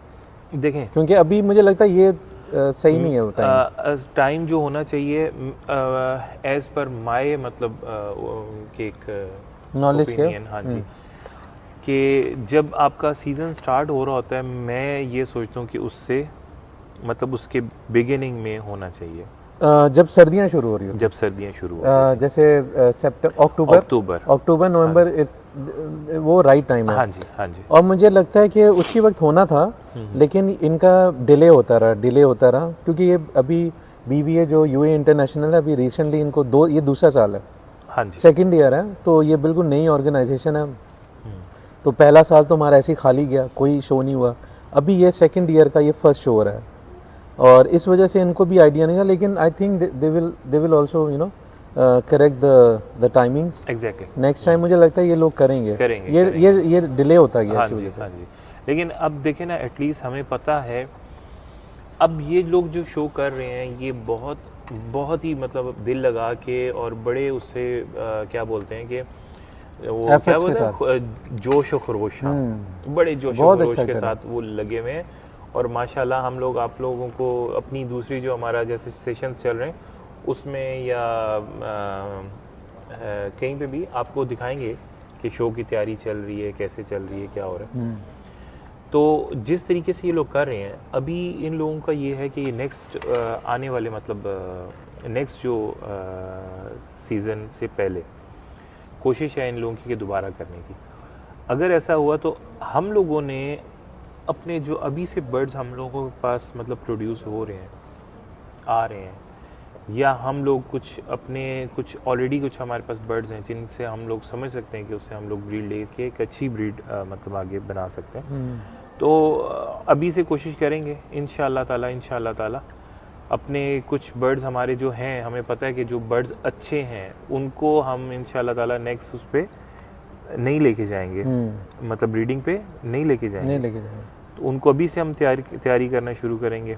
Speaker 2: देखें,
Speaker 1: क्योंकि अभी मुझे लगता है ये सही नहीं है वो टाइम।
Speaker 2: टाइम जो होना चाहिए एज पर माय मतलब के एक
Speaker 1: नॉलेज के,
Speaker 2: opinion, हाँ जी, कि जब आपका सीज़न स्टार्ट हो रहा होता है, मैं ये सोचता हूँ कि उससे मतलब उसके बिगिनिंग में होना चाहिए,
Speaker 1: जब सर्दियां शुरू हो रही हो,
Speaker 2: जब सर्दियाँ शुरू हो।
Speaker 1: जैसे सितंबर, अक्टूबर नवंबर, वो राइट टाइम है।
Speaker 2: हाँ जी, हाँ जी।
Speaker 1: और मुझे लगता है कि उसी वक्त होना था, लेकिन इनका डिले होता रहा, क्योंकि ये अभी बीवीए जो यूए इंटरनेशनल है, अभी रिसेंटली इनको ये दूसरा साल है,
Speaker 2: हाँ जी।
Speaker 1: सेकंड ईयर है। तो ये बिल्कुल नई ऑर्गेनाइजेशन है। तो पहला साल तो हमारा ऐसे ही खाली गया, कोई शो नहीं हुआ। अभी ये सेकंड ईयर का ये फर्स्ट शो हो रहा है और इस वजह से इनको भी आइडिया नहीं था। लेकिन I think they will also correct the timings.
Speaker 2: Exactly.
Speaker 1: Next time मुझे लगता है ये लोग करेंगे। ये डिले होता गया
Speaker 2: हाँ
Speaker 1: इस
Speaker 2: जी,
Speaker 1: वजह से।
Speaker 2: हाँ जी। लेकिन अब देखें ना, एटलीस्ट हमें पता है अब ये लोग जो शो कर रहे हैं ये बहुत बहुत ही मतलब दिल लगा के और बड़े उससे क्या बोलते हैं कि वो
Speaker 1: Efforts
Speaker 2: क्या
Speaker 1: के
Speaker 2: बोलते
Speaker 1: साथ।
Speaker 2: हैं, जोश और खरोश, हाँ, बड़े जोश और
Speaker 1: बहुत
Speaker 2: खरोश
Speaker 1: अच्छा
Speaker 2: के
Speaker 1: कर रहे
Speaker 2: साथ वो लगे हुए हैं। और माशाल्लाह हम लोग आप लोगों को अपनी दूसरी जो हमारा जैसे सेशन चल रहे हैं उसमें या कहीं पे भी आपको दिखाएंगे कि शो की तैयारी चल रही है, कैसे चल रही है, क्या हो रहा है। तो जिस तरीके से ये लोग कर रहे हैं, अभी इन लोगों का ये है कि नेक्स्ट आने वाले मतलब नेक्स्ट जो सीज़न से पहले कोशिश है इन लोगों की कि दोबारा करने की। अगर ऐसा हुआ तो हम लोगों ने अपने जो अभी से बर्ड्स हम लोगों के पास मतलब प्रोड्यूस हो रहे हैं, आ रहे हैं, या हम लोग कुछ ऑलरेडी कुछ हमारे पास बर्ड्स हैं जिनसे हम लोग समझ सकते हैं कि उससे हम लोग ब्रीड लेके एक अच्छी ब्रीड मतलब आगे बना सकते हैं। तो अभी से कोशिश करेंगे इंशाल्लाह ताला अपने कुछ बर्ड्स हमारे जो हैं, हमें पता है कि जो बर्ड्स अच्छे हैं उनको हम इंशाल्लाह ताला नेक्स्ट उस पे नहीं लेके जाएंगे, मतलब ब्रीडिंग पे नहीं लेके जाएंगे, तो उनको अभी से हम तैयारी करना शुरू करेंगे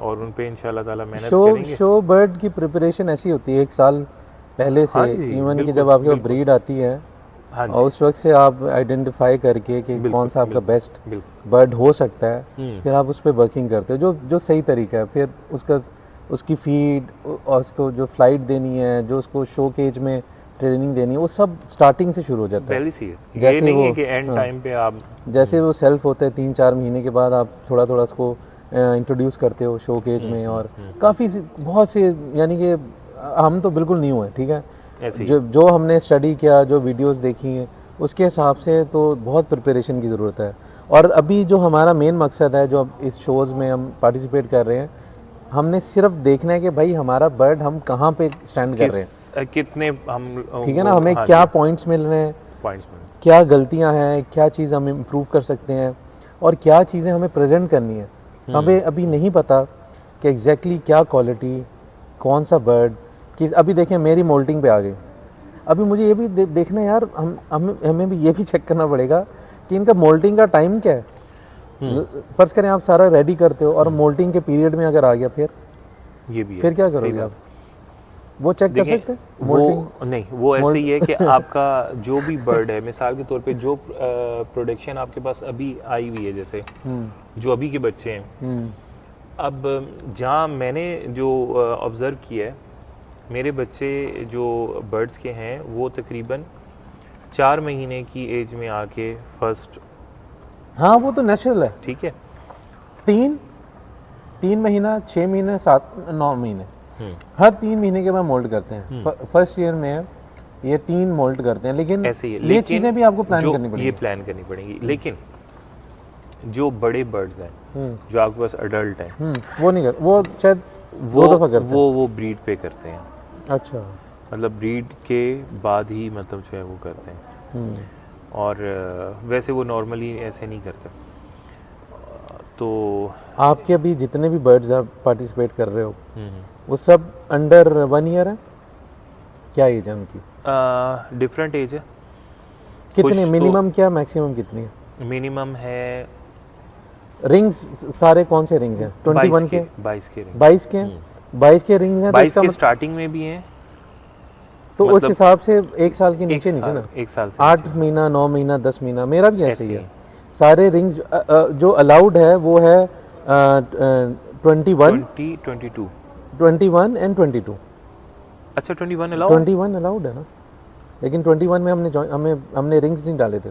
Speaker 2: और उन पे इंशाल्लाह ताला मेहनत करेंगे।
Speaker 1: शो बर्ड की प्रिपरेशन ऐसी होती है 1 साल पहले से, इवन कि जब आपके ब्रीड आती है और उस वक्त से आप आइडेंटिफाई करके कि कौन सा आपका बेस्ट बर्ड हो सकता है, फिर आप उस पर वर्किंग करते हो जो सही तरीका है। फिर उसकी फीड और उसको जो फ्लाइट देनी है, जो उसको शो केज में ट्रेनिंग देनी है, वो सब स्टार्टिंग से शुरू हो जाता है।
Speaker 2: जैसे नहीं है कि एंड टाइम पे आप
Speaker 1: जैसे वो सेल्फ होते हैं 3-4 महीने के बाद आप थोड़ा उसको इंट्रोड्यूस करते हो शो केज में, और काफ़ी बहुत से, यानी कि हम तो बिल्कुल न्यू है, ठीक है, जो हमने स्टडी किया, जो वीडियोस देखी हैं, उसके हिसाब से तो बहुत प्रिपरेशन की ज़रूरत है। और अभी जो हमारा मेन मकसद है, जो अब इस शोज़ में हम पार्टिसिपेट कर रहे हैं, हमने सिर्फ देखना है कि भाई हमारा बर्ड हम कहाँ पे स्टैंड कर रहे हैं,
Speaker 2: कितने हम, ठीक
Speaker 1: है ना, हमें क्या पॉइंट्स मिल रहे हैं, क्या गलतियाँ हैं, क्या चीज़ हम इम्प्रूव कर सकते हैं, और क्या चीज़ें हमें प्रेजेंट करनी है। हमें अभी नहीं पता कि एग्जैक्टली क्या क्वालिटी, कौन सा बर्ड किस। अभी देखें मेरी मोल्टिंग पे आ गई, अभी मुझे ये भी देखना है यार, हमें भी ये भी चेक करना पड़ेगा कि इनका मोल्टिंग का टाइम क्या है। फर्ज करें आप सारा रेडी करते हो और मोल्टिंग के पीरियड में अगर आ गया, फिर
Speaker 2: ये भी है,
Speaker 1: फिर क्या करोगे आप? वो चेक कर सकते हैं
Speaker 2: मोल्टिंग? नहीं, वो ऐसे ही है कि आपका जो भी बर्ड है, मिसाल के तौर पे जो प्रोडक्शन आपके पास अभी आई हुई है, जैसे जो अभी के बच्चे हैं, अब जहाँ मैंने जो ऑब्ज़र्व किया है, मेरे बच्चे जो बर्ड्स के हैं वो तकरीबन 4 महीने की एज में आके फर्स्ट,
Speaker 1: हाँ वो तो नेचुरल है,
Speaker 2: ठीक है,
Speaker 1: 3 महीना, 6 महीने, 7-9 महीने, हर 3 महीने के बाद मोल्ड करते हैं। फर्स्ट ईयर में ये 3 मोल्ड करते हैं, लेकिन
Speaker 2: ऐसे ही
Speaker 1: ये चीज़ें भी आपको प्लान करनी पड़ेगी,
Speaker 2: ये प्लान करनी पड़ेगी। लेकिन जो बड़े बर्ड्स हैं जो आपके पास अडल्ट हैं,
Speaker 1: वो नहीं कर, वो शायद वो दफा करते हैं,
Speaker 2: वो ब्रीड पे करते हैं।
Speaker 1: अच्छा,
Speaker 2: मतलब ब्रीड के बाद ही मतलब जो है वो करते हैं, और वैसे वो नॉर्मली ऐसे नहीं करते। तो
Speaker 1: आपके अभी जितने भी बर्ड्स आप पार्टिसिपेट कर रहे हो, वो सब अंडर 1 ईयर है? क्या एज है उनकी?
Speaker 2: डिफरेंट एज है।
Speaker 1: कितने मिनिमम, क्या मैक्सिमम कितनी है?
Speaker 2: मिनिमम है,
Speaker 1: रिंग्स सारे कौन से रिंग्स हैं? 21 के,
Speaker 2: 22 के रिंग्स,
Speaker 1: 22 के रिंग्स हैं।
Speaker 2: 22 के स्टार्टिंग में भी हैं,
Speaker 1: तो मतलब उस हिसाब से 1 साल के नीचे ना,
Speaker 2: 1 साल से
Speaker 1: 8 महीना, 9 महीना, 10 महीना, मेरा भी ऐसे ही है। सारे रिंग्स जो अलाउड है वो है 21 एंड 22।
Speaker 2: अच्छा, 21
Speaker 1: अलाउड है ना, लेकिन 21 में हमने रिंग्स नहीं डाले थे।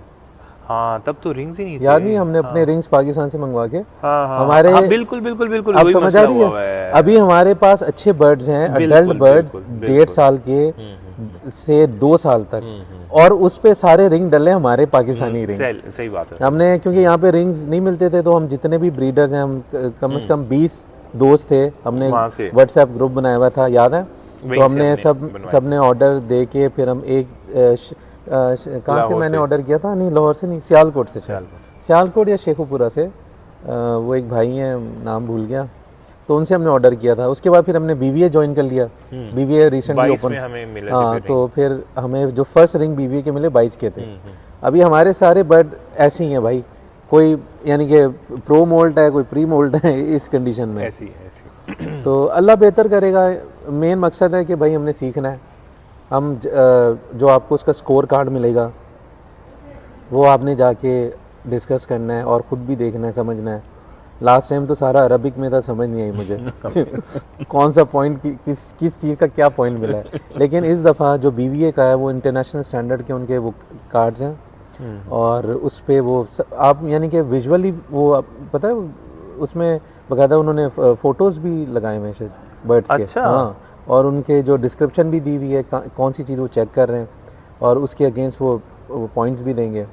Speaker 2: हाँ, तब तो रिंग्स ही नहीं थे,
Speaker 1: याद नहीं, हमने अपने रिंग्स पाकिस्तान से मंगवा के,
Speaker 2: हमारे बिल्कुल
Speaker 1: आप समझ आ रही है। अभी हमारे पास अच्छे बर्ड्स हैं, अडल्ट बर्ड्स 1.5 साल के से 2 साल तक, और उस पे सारे रिंग डले हमारे पाकिस्तानी रिंग।
Speaker 2: सही बात है।
Speaker 1: हमने, क्योंकि यहाँ पे रिंग्स नहीं मिलते थे, तो हम जितने भी ब्रीडर्स हैं, हम कम से कम 20 दोस्त थे, हमने व्हाट्सएप ग्रुप बनाया हुआ था, याद है? तो हमने सबने ऑर्डर दे के, फिर हम एक कहाँ से मैंने ऑर्डर किया था, नहीं लाहौर से नहीं, सियालकोट से, सियालकोट या शेखुपुरा से, वो एक भाई हैं, नाम भूल गया, तो उनसे हमने ऑर्डर किया था। उसके बाद फिर हमने BVA ज्वाइन कर लिया, BVA रिसेंटली ओपन, हाँ, तो फिर हमें जो फर्स्ट रिंग BVA के मिले 22 के थे। अभी हमारे सारे बर्ड ऐसे ही हैं भाई, कोई यानी कि प्रो मोल्ट है, कोई प्री मोल्ट है, इस कंडीशन में
Speaker 2: ऐसी।
Speaker 1: तो अल्लाह बेहतर करेगा। मेन मकसद है कि भाई हमने सीखना है। हम जो आपको उसका स्कोर कार्ड मिलेगा वो आपने जाके डिस्कस करना है और ख़ुद भी देखना है, समझना है। लास्ट टाइम तो सारा अरबिक में था, समझ नहीं आई मुझे कौन सा पॉइंट किस चीज़ का क्या पॉइंट मिला है। लेकिन इस दफ़ा जो BVA का है वो इंटरनेशनल स्टैंडर्ड के उनके वो कार्ड्स हैं, और उस पर वो आप यानी कि विजुअली वो पता है, उसमें बाकायदा उन्होंने फ़ोटोज़ भी लगाए हुए हैं बर्ड्स के।
Speaker 2: अच्छा।
Speaker 1: हाँ, और उनके जो डिस्क्रिप्शन भी दी हुई है, कौन सी चीज़ वो चेक कर रहे हैं, और उसके अगेंस्ट वो पॉइंट्स भी देंगे।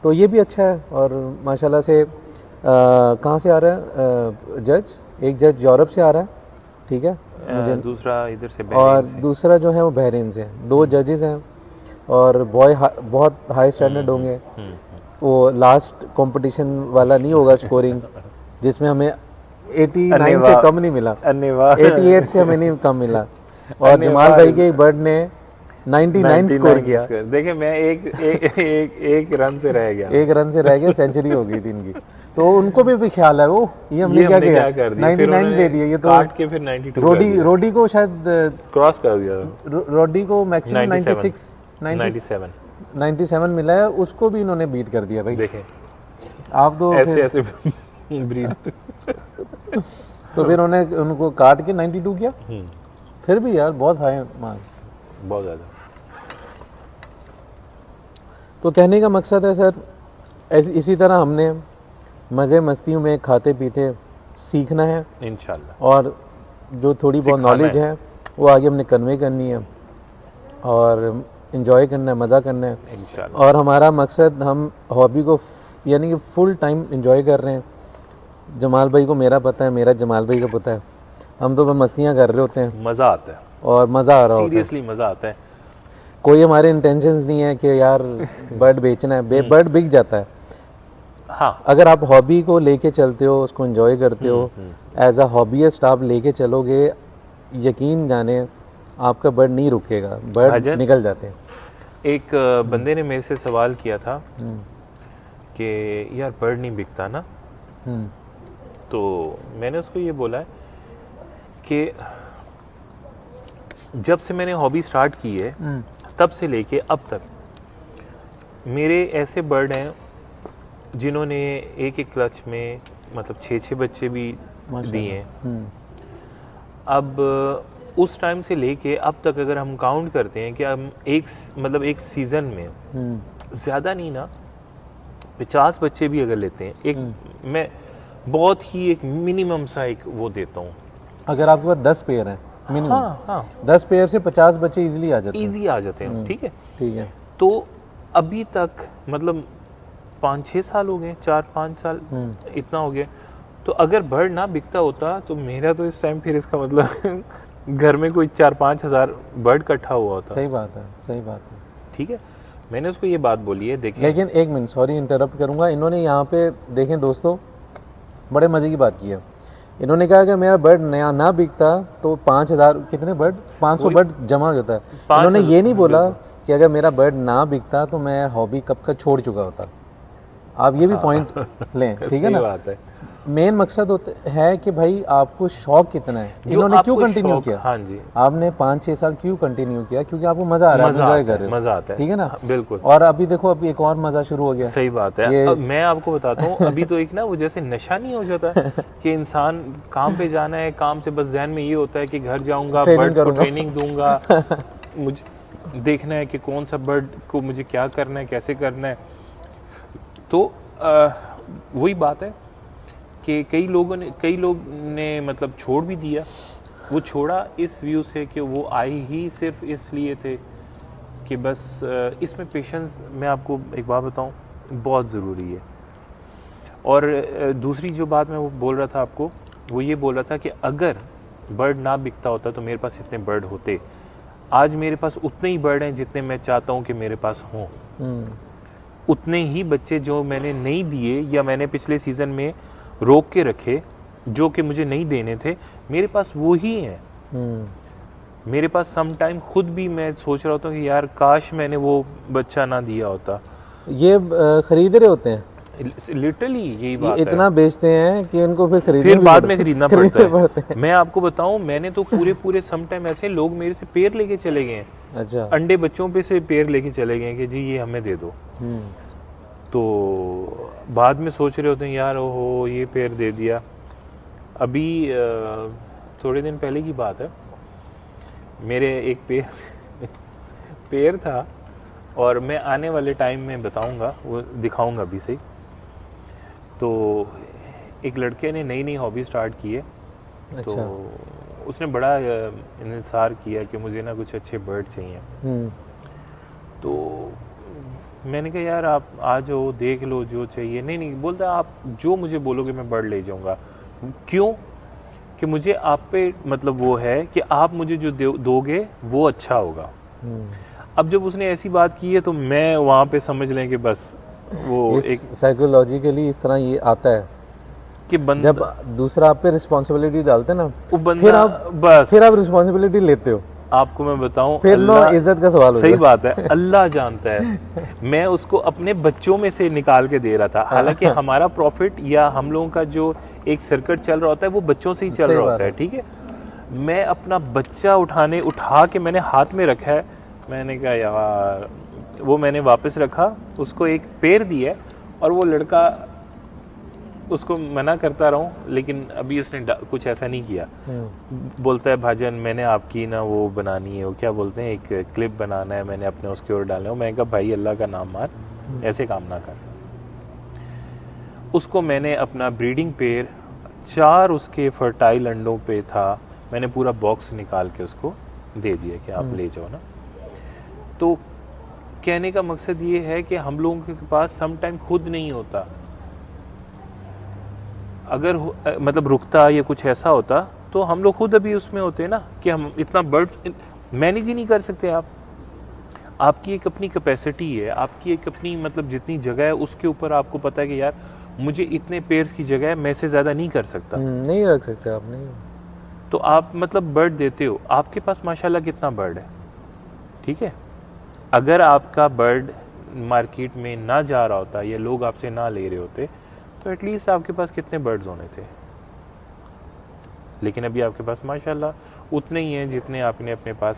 Speaker 1: तो ये भी अच्छा है। और माशाल्लाह से कहाँ से आ रहा है जज? एक जज यूरोप से आ रहा है, ठीक है, मुझे
Speaker 2: दूसरा इधर से
Speaker 1: और
Speaker 2: बहरीन से।
Speaker 1: दूसरा जो है वो बहरीन से। 2 जजेस हैं और बॉय बहुत हाई स्टैंडर्ड होंगे। वो लास्ट कंपटीशन वाला नहीं होगा स्कोरिंग जिसमें हमें 89 से कम नहीं मिला, 88 से हमें नहीं कम मिला, और जमाल भाई के बर्ड ने 99 स्कोर किया।
Speaker 2: देखिए मैं एक रन से रह गया,
Speaker 1: 1 रन से रह गया, सेंचुरी हो गई थी इनकी। तो उनको भी ख्याल है, वो ये हमने क्या किया, 99 दे दिया, ये तो
Speaker 2: काट के फिर 92
Speaker 1: रोडी को शायद
Speaker 2: क्रॉस कर दिया।
Speaker 1: रोडी को मैक्सिमम 97 मिला है, उसको भी इन्होंने बीट कर दिया भाई।
Speaker 2: देखें
Speaker 1: आप तो
Speaker 2: ऐसे ब्रीड
Speaker 1: तो फिर उन्हें उनको काट के 92 किया। फिर भी यार बहुत हाई मार्क्स,
Speaker 2: बहुत ज़्यादा।
Speaker 1: तो कहने का मकसद है सर, इसी तरह हमने मज़े मस्तियों में खाते पीते सीखना है
Speaker 2: इंशाल्लाह,
Speaker 1: और जो थोड़ी बहुत नॉलेज है वो आगे हमने कन्वे करनी है और इन्जॉय करना है, मज़ा करना है
Speaker 2: इंशाल्लाह।
Speaker 1: और हमारा मकसद, हम हॉबी को यानी कि फुल टाइम इन्जॉय कर रहे हैं। जमाल भाई को मेरा पता है, मेरा जमाल भाई का पता है, हम तो मस्तियाँ कर रहे होते हैं,
Speaker 2: मज़ा आता है
Speaker 1: और मज़ा आ रहा होता है,
Speaker 2: सीरियसली मज़ा आता है।
Speaker 1: कोई हमारे इंटेंशंस नहीं है कि यार बर्ड बेचना है, बर्ड बिक जाता है।
Speaker 2: हाँ,
Speaker 1: अगर आप हॉबी को लेके चलते हो, उसको एंजॉय करते हो, एज अ हॉबीस्ट आप लेके चलोगे, यकीन जाने आपका बर्ड नहीं रुकेगा, बर्ड निकल जाते हैं।
Speaker 2: एक बंदे ने मेरे से सवाल किया था कि यार बर्ड नहीं बिकता ना, तो मैंने उसको ये बोला है कि जब से मैंने हॉबी स्टार्ट की है तब से लेके अब तक मेरे ऐसे बर्ड हैं जिन्होंने एक क्लच में मतलब 6 बच्चे भी दिए हैं। अब उस टाइम से लेके अब तक अगर हम काउंट करते हैं कि हम एक सीजन में ज़्यादा नहीं ना 50 बच्चे भी अगर लेते हैं, मैं बहुत ही एक मिनिमम सा एक वो देता हूँ।
Speaker 1: अगर आपके पास 10 पेयर हैं मिनिमम,
Speaker 2: हाँ
Speaker 1: 10 पेयर से 50 बच्चे इजीली आ जाते
Speaker 2: हैं। ठीक है,
Speaker 1: ठीक है।
Speaker 2: तो अभी तक मतलब 5-6 साल हो गए, 4-5 साल इतना हो गया। तो अगर बर्ड ना बिकता होता तो मेरा तो इस टाइम फिर इसका मतलब घर में कोई 4-5 हज़ार बर्ड इकट्ठा हुआ होता।
Speaker 1: सही बात है, सही बात है।
Speaker 2: ठीक है, मैंने उसको ये बात बोली है। देखिए
Speaker 1: लेकिन एक मिनट, सॉरी इंटरप्ट करूंगा, इन्होंने यहाँ पे देखें दोस्तों, बड़े मजे की बात की है। इन्होंने कहा कि मेरा बर्ड नया ना बिकता तो 5000 कितने बर्ड 500 बर्ड जमा हो जाता है। इन्होंने ये नहीं बोला कि अगर मेरा बर्ड ना बिकता तो मैं हॉबी कब का छोड़ चुका होता। आप ये भी पॉइंट लें, ठीक है ना।
Speaker 2: बात है।
Speaker 1: मेन मकसद होता है कि भाई आपको शौक कितना है, इन्होंने क्यों कंटिन्यू किया।
Speaker 2: हाँ जी,
Speaker 1: आपने 5-6 साल क्यों कंटिन्यू किया, क्योंकि आपको मजा आ रहा है, एंजॉय कर रहे हो,
Speaker 2: मजा आता है,
Speaker 1: ठीक है ना।
Speaker 2: बिल्कुल।
Speaker 1: और अभी देखो अभी एक और मजा शुरू हो गया।
Speaker 2: सही बात है। अब मैं आपको बताता हूँ, अभी तो एक ना वो जैसे नशा नहीं हो जाता कि इंसान काम पे जाना है, काम से बस ध्यान में ये होता है कि घर जाऊंगा, बर्ड को ट्रेनिंग दूंगा, मुझे देखना है कि कौन सा बर्ड को मुझे क्या करना है, कैसे करना है। तो वही बात है कि कई लोग ने मतलब छोड़ भी दिया। वो छोड़ा इस व्यू से कि वो आए ही सिर्फ इसलिए थे कि बस इसमें पेशेंस, मैं आपको एक बात बताऊं, बहुत ज़रूरी है। और दूसरी जो बात मैं वो बोल रहा था आपको, वो ये बोल रहा था कि अगर बर्ड ना बिकता होता तो मेरे पास इतने बर्ड होते। आज मेरे पास उतने ही बर्ड हैं जितने मैं चाहता हूँ कि मेरे पास हों। उतने ही बच्चे जो मैंने नहीं दिए या मैंने पिछले सीज़न में रोक के रखे, जो कि मुझे नहीं देने थे, मेरे पास वो ही हैं। मेरे पास सम टाइम खुद भी मैं सोच रहा होता हूँ कि यार काश मैंने वो बच्चा ना दिया होता।
Speaker 1: ये खरीद रहे होते हैं,
Speaker 2: लिटरली यही बात
Speaker 1: इतना बेचते हैं कि उनको
Speaker 2: फिर बाद में खरीदना पड़ता है। मैं आपको बताऊं, मैंने तो पूरे सम टाइम ऐसे लोग मेरे से पेड़ लेके चले गए हैं।
Speaker 1: अच्छा,
Speaker 2: अंडे बच्चों पे से पेड़ लेके चले गए कि जी ये हमें दे दो। तो बाद में सोच रहे होते हैं यार ओहो ये पेड़ दे दिया। अभी थोड़े दिन पहले की बात है, मेरे एक पेड़ था, और मैं आने वाले टाइम में बताऊंगा, वो दिखाऊंगा भी सही। तो एक लड़के ने नई हॉबी स्टार्ट की है। अच्छा। तो उसने बड़ा इंतज़ार किया कि मुझे ना कुछ अच्छे बर्ड चाहिए। तो मैंने कहा यार आप आ जाओ, देख लो जो चाहिए। नहीं बोलता आप जो मुझे बोलोगे मैं बर्ड ले जाऊंगा। क्यों? कि मुझे आप पे मतलब वो है कि आप मुझे जो दोगे वो अच्छा होगा। अब जब उसने ऐसी बात की है तो मैं वहाँ पे समझ लें कि बस वो
Speaker 1: इस
Speaker 2: एक
Speaker 1: साइकोलॉजिकली इस तरह ये आता है
Speaker 2: कि
Speaker 1: जब
Speaker 2: बंदा
Speaker 1: दूसरा आप पे रिस्पॉन्सिबिलिटी डालते हैं ना,
Speaker 2: वो बंदा बस
Speaker 1: फिर आप रिस्पॉन्सिबिलिटी लेते हो,
Speaker 2: आपको मैं बताऊं,
Speaker 1: फिर नो
Speaker 2: अल्लाह,
Speaker 1: इज्जत का सवाल हो
Speaker 2: सही
Speaker 1: जाता
Speaker 2: बात है, अल्लाह जानता है। मैं उसको अपने बच्चों में से निकाल के दे रहा था, हालांकि हमारा प्रॉफिट या हम लोगों का जो एक सर्किट चल रहा होता है वो बच्चों से ही चल
Speaker 1: सही
Speaker 2: रहा
Speaker 1: बात
Speaker 2: होता है,
Speaker 1: है।
Speaker 2: ठीक है। मैं अपना बच्चा उठा के मैंने हाथ में रखा है, मैंने कहा यार, वो मैंने वापस रखा, उसको एक पैर दिया और वो लड़का, उसको मना करता रहा हूँ लेकिन अभी उसने कुछ ऐसा नहीं किया। बोलता है भाजन मैंने आपकी ना वो बनानी है, वो क्या बोलते हैं, एक क्लिप बनाना है, मैंने अपने उसके ओर डालना है। मैं कहा भाई अल्लाह का नाम मार, ऐसे काम ना कर। उसको मैंने अपना ब्रीडिंग पेयर 4 उसके फर्टाइल अंडों पे था, मैंने पूरा बॉक्स निकाल के उसको दे दिया कि आप ले जाओ ना। तो कहने का मकसद ये है कि हम लोगों के पास सम टाइम खुद नहीं होता, अगर मतलब रुकता या कुछ ऐसा होता तो हम लोग खुद अभी उसमें होते ना कि हम इतना बर्ड मैनेज ही नहीं कर सकते। आपकी एक अपनी कैपेसिटी है, आपकी एक अपनी मतलब जितनी जगह है उसके ऊपर आपको पता है कि यार मुझे इतने पेड़ की जगह है, मैं से ज़्यादा नहीं कर सकता,
Speaker 1: नहीं रख सकते आप, नहीं।
Speaker 2: तो आप मतलब बर्ड देते हो, आपके पास माशाल्लाह कितना बर्ड है, ठीक है। अगर आपका बर्ड मार्केट में ना जा रहा होता या लोग आपसे ना ले रहे होते तो एटलीस्ट आपके पास कितने बर्ड्स होने थे, लेकिन अभी आपके पास माशाल्लाह उतने ही हैं जितने आपने अपने पास।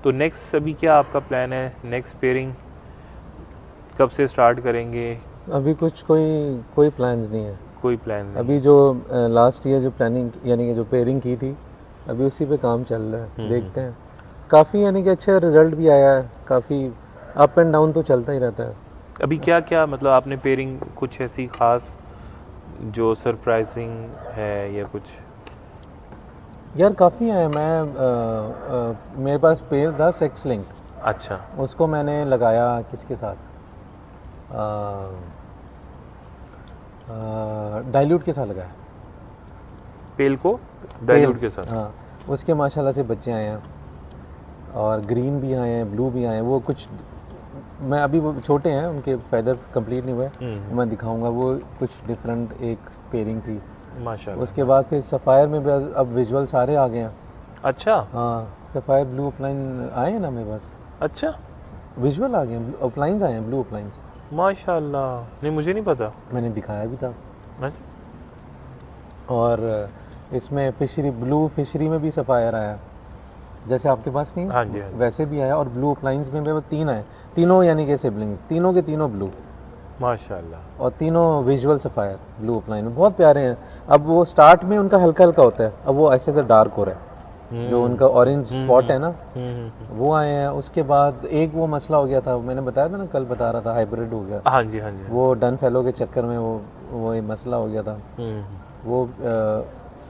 Speaker 2: तो नेक्स्ट अभी क्या आपका प्लान है, नेक्स्ट पेयरिंग कब से स्टार्ट करेंगे?
Speaker 1: अभी कुछ कोई प्लान्स नहीं है,
Speaker 2: कोई प्लान नहीं।
Speaker 1: अभी जो लास्ट ईयर जो प्लानिंग यानी कि जो पेयरिंग की थी अभी उसी पे काम चल रहा है, देखते हैं। काफ़ी यानी कि अच्छा रिजल्ट भी आया है, काफ़ी अप एंड डाउन तो चलता ही रहता है।
Speaker 2: अभी क्या क्या मतलब आपने पेयरिंग कुछ ऐसी खास जो सरप्राइजिंग है या कुछ?
Speaker 1: यार काफ़ी है, मेरे पास पेयर था सेक्स लिंक,
Speaker 2: अच्छा,
Speaker 1: उसको मैंने लगाया किसके साथ, डाइल्यूट के साथ लगाया,
Speaker 2: पेल को डाइल्यूट के साथ।
Speaker 1: हाँ, उसके माशाल्लाह से बच्चे आए हैं और ग्रीन भी आए हैं, ब्लू भी आए हैं। वो कुछ मैं अभी वो छोटे हैं, उनके फेदर कंप्लीट नहीं हुए, मैं दिखाऊंगा। वो कुछ डिफरेंट एक पेयरिंग थी
Speaker 2: माशाल्लाह।
Speaker 1: उसके बाद फिर सफ़ायर में भी अब विजुअल सारे आ गए हैं।
Speaker 2: अच्छा,
Speaker 1: हाँ, सफ़ायर ब्लू अपलाइन आए हैं ना मेरे पास,
Speaker 2: अच्छा,
Speaker 1: विजुअल आ गए, अपलाइंस आए हैं, ब्लू अपलाइंस।
Speaker 2: माशाल्लाह, नहीं मुझे नहीं पता।
Speaker 1: मैंने दिखाया भी था।
Speaker 2: अच्छा।
Speaker 1: और इसमें फिशरी, ब्लू फिशरी में भी सफ़ायर आया, जैसे आपके पास नहीं,
Speaker 2: हाँ जी, हाँ जी।
Speaker 1: वैसे भी आया। और ब्लू अपलाइंस में वो 3 आए, तीनों यानी कि सिबलिंग्स, तीनों के तीनों ब्लू,
Speaker 2: माशाल्लाह।
Speaker 1: और तीनों विजुअल सफ़ायर ब्लू अपलाइन में बहुत प्यारे हैं। अब वो स्टार्ट में उनका हल्का हल्का होता है, अब वो ऐसे डार्क हो रहा है, जो उनका ऑरेंज स्पॉट है ना, वो आए हैं। उसके बाद एक वो मसला हो गया था, मैंने बताया था ना, कल बता रहा था, हाइब्रिड हो गया।
Speaker 2: हाँ जी, हाँ जी।
Speaker 1: वो डन फेलो के चक्कर में वो ये मसला हो गया था। वो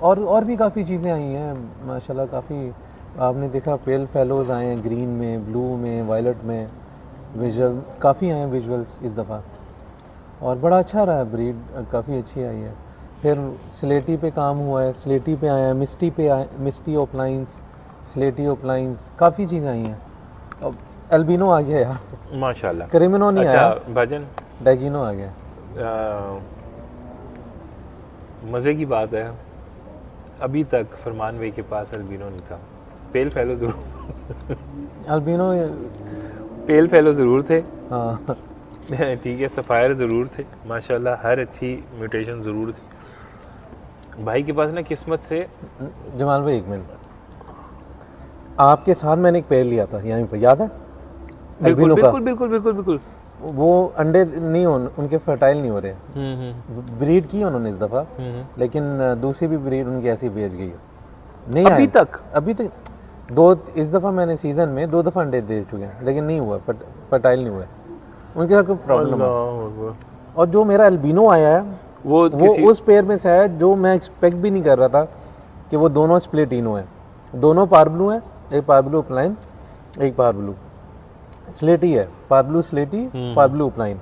Speaker 1: और भी काफ़ी चीज़ें आई हैं माशाल्लाह, काफ़ी आपने देखा, पेल फेलोज आए हैं, ग्रीन में, ब्लू में, वायलेट में, विजुअल काफ़ी आए हैं विजुअल्स इस दफ़ा, और बड़ा अच्छा रहा है, ब्रीड काफ़ी अच्छी आई है। फिर स्लेटी पे काम हुआ है, स्लेटी पे आया है, मिस्टी पे आए, मिस्टी ओपलाइंस, स्लेटी ओपलाइंस, काफ़ी चीज़ें आई हैं। अब एल्बिनो आ गया यार,
Speaker 2: माशाल्लाह।
Speaker 1: क्रिमिनो नहीं
Speaker 2: अच्छा,
Speaker 1: आया,
Speaker 2: भजन
Speaker 1: डैगिनो आ गया।
Speaker 2: मज़े की बात है, अभी तक फरमान भाई के पास अल्बिनो नहीं था। पेल फेलो ज़रूर
Speaker 1: एल्बिनो,
Speaker 2: पेल फेलो ज़रूर थे,
Speaker 1: हाँ
Speaker 2: ठीक है, सफ़ायर ज़रूर थे, माशाल्लाह हर अच्छी म्यूटेशन ज़रूर थी भाई के पास ना, किस्मत से।
Speaker 1: जमाल भाई एक मिनट, आपके साथ मैंने एक पेड़ लिया था यहीं पर, याद है?
Speaker 2: बिल्कुल
Speaker 1: एल्बिनो का,
Speaker 2: बिल्कुल बिल्कुल बिल्कुल बिल्कुल।
Speaker 1: वो अंडे नहीं उनके फर्टाइल नहीं हो रहे, ब्रीड की उन्होंने इस दफ़ा, लेकिन दूसरी भी ब्रीड उनकी ऐसी बेच गई, नहीं
Speaker 2: अभी
Speaker 1: आए
Speaker 2: तक
Speaker 1: अभी तक। इस दफ़ा मैंने सीज़न में 2 दफ़ा अंडे दे चुके हैं, लेकिन नहीं हुआ, फर्टाइल नहीं हुआ, उनके साथ कोई प्रॉब्लम है। और जो मेरा एल्बिनो आया है वो उस पेयर में से है जो मैं एक्सपेक्ट भी नहीं कर रहा था कि वो दोनों स्प्लिटिनो है, दोनों पारब्लू हैं, एक पारब्लू अपलाइन, एक पारब्लू स्लेटी है, पारब्लू स्लेटी, पारब्लू अपलाइन।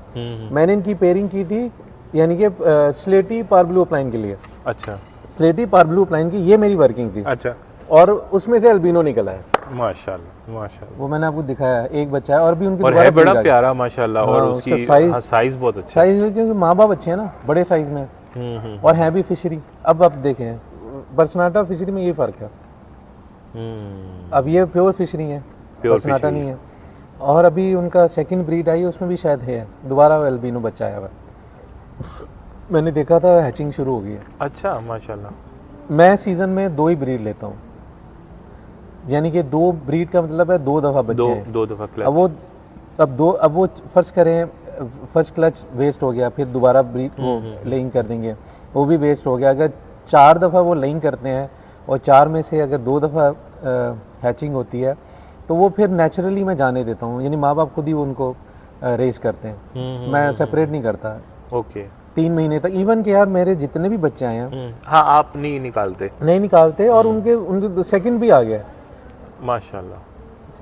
Speaker 1: मैंने इनकी पेयरिंग की थी यानी कि स्लेटी पारब्लू अपलाइन के लिए।
Speaker 2: अच्छा,
Speaker 1: स्लेटी पार ब्लू अपलाइन की, ये मेरी वर्किंग थी
Speaker 2: अच्छा,
Speaker 1: और उसमें से अल्बिनो निकला है।
Speaker 2: माशाल्लाह माशाल्लाह।
Speaker 1: वो मैंने आपको दिखाया है, एक बच्चा है और भी उनकी
Speaker 2: और
Speaker 1: दोबारा
Speaker 2: है बड़ा
Speaker 1: breed आ गई।
Speaker 2: प्यारा माशाल्लाह, और
Speaker 1: हाँ,
Speaker 2: उसकी
Speaker 1: उसका size-
Speaker 2: साइज बहुत अच्छा है।
Speaker 1: साइज में, क्योंकि माँ बाप अच्छे हैं ना, बड़े साइज में, और है भी फिशरी। अब आप देखें बरसनाटा फिशरी में ये फ़र्क है, अब ये प्योर फिशरी है,
Speaker 2: प्योर
Speaker 1: बरसनाटा
Speaker 2: फिशरी
Speaker 1: नहीं है। और अभी उनका सेकंड ब्रीड आई है, उसमें भी शायद है दोबारा एल्बिनो बच्चा आया हुआ है। मैंने देखा था हैचिंग शुरू हो गई है।
Speaker 2: अच्छा माशाल्लाह।
Speaker 1: मैं सीज़न में 2 ही ब्रीड लेता हूँ, यानी कि 2 ब्रीड का मतलब है 2 दफ़ा बच्चे हैं।
Speaker 2: दो दफा क्लच।
Speaker 1: अब वो फर्स्ट करें, फर्स्ट क्लच वेस्ट हो गया, फिर दोबारा ब्रीड वो लेइंग कर देंगे, वो भी वेस्ट हो गया। अगर 4 दफ़ा वो लेइंग करते हैं और 4 में से अगर 2 दफ़ा हैचिंग होती है, तो वो फिर नेचुरली मैं जाने देता हूँ, यानी माँ बाप खुद ही उनको रेस करते हैं, मैं सेपरेट नहीं करता।
Speaker 2: ओके।
Speaker 1: 3 महीने तक, इवन कि यार मेरे जितने भी बच्चे आए हैं
Speaker 2: हाँ, आप नहीं निकालते?
Speaker 1: नहीं निकालते, और उनके सेकंड भी आ गया।
Speaker 2: माशाल्लाह।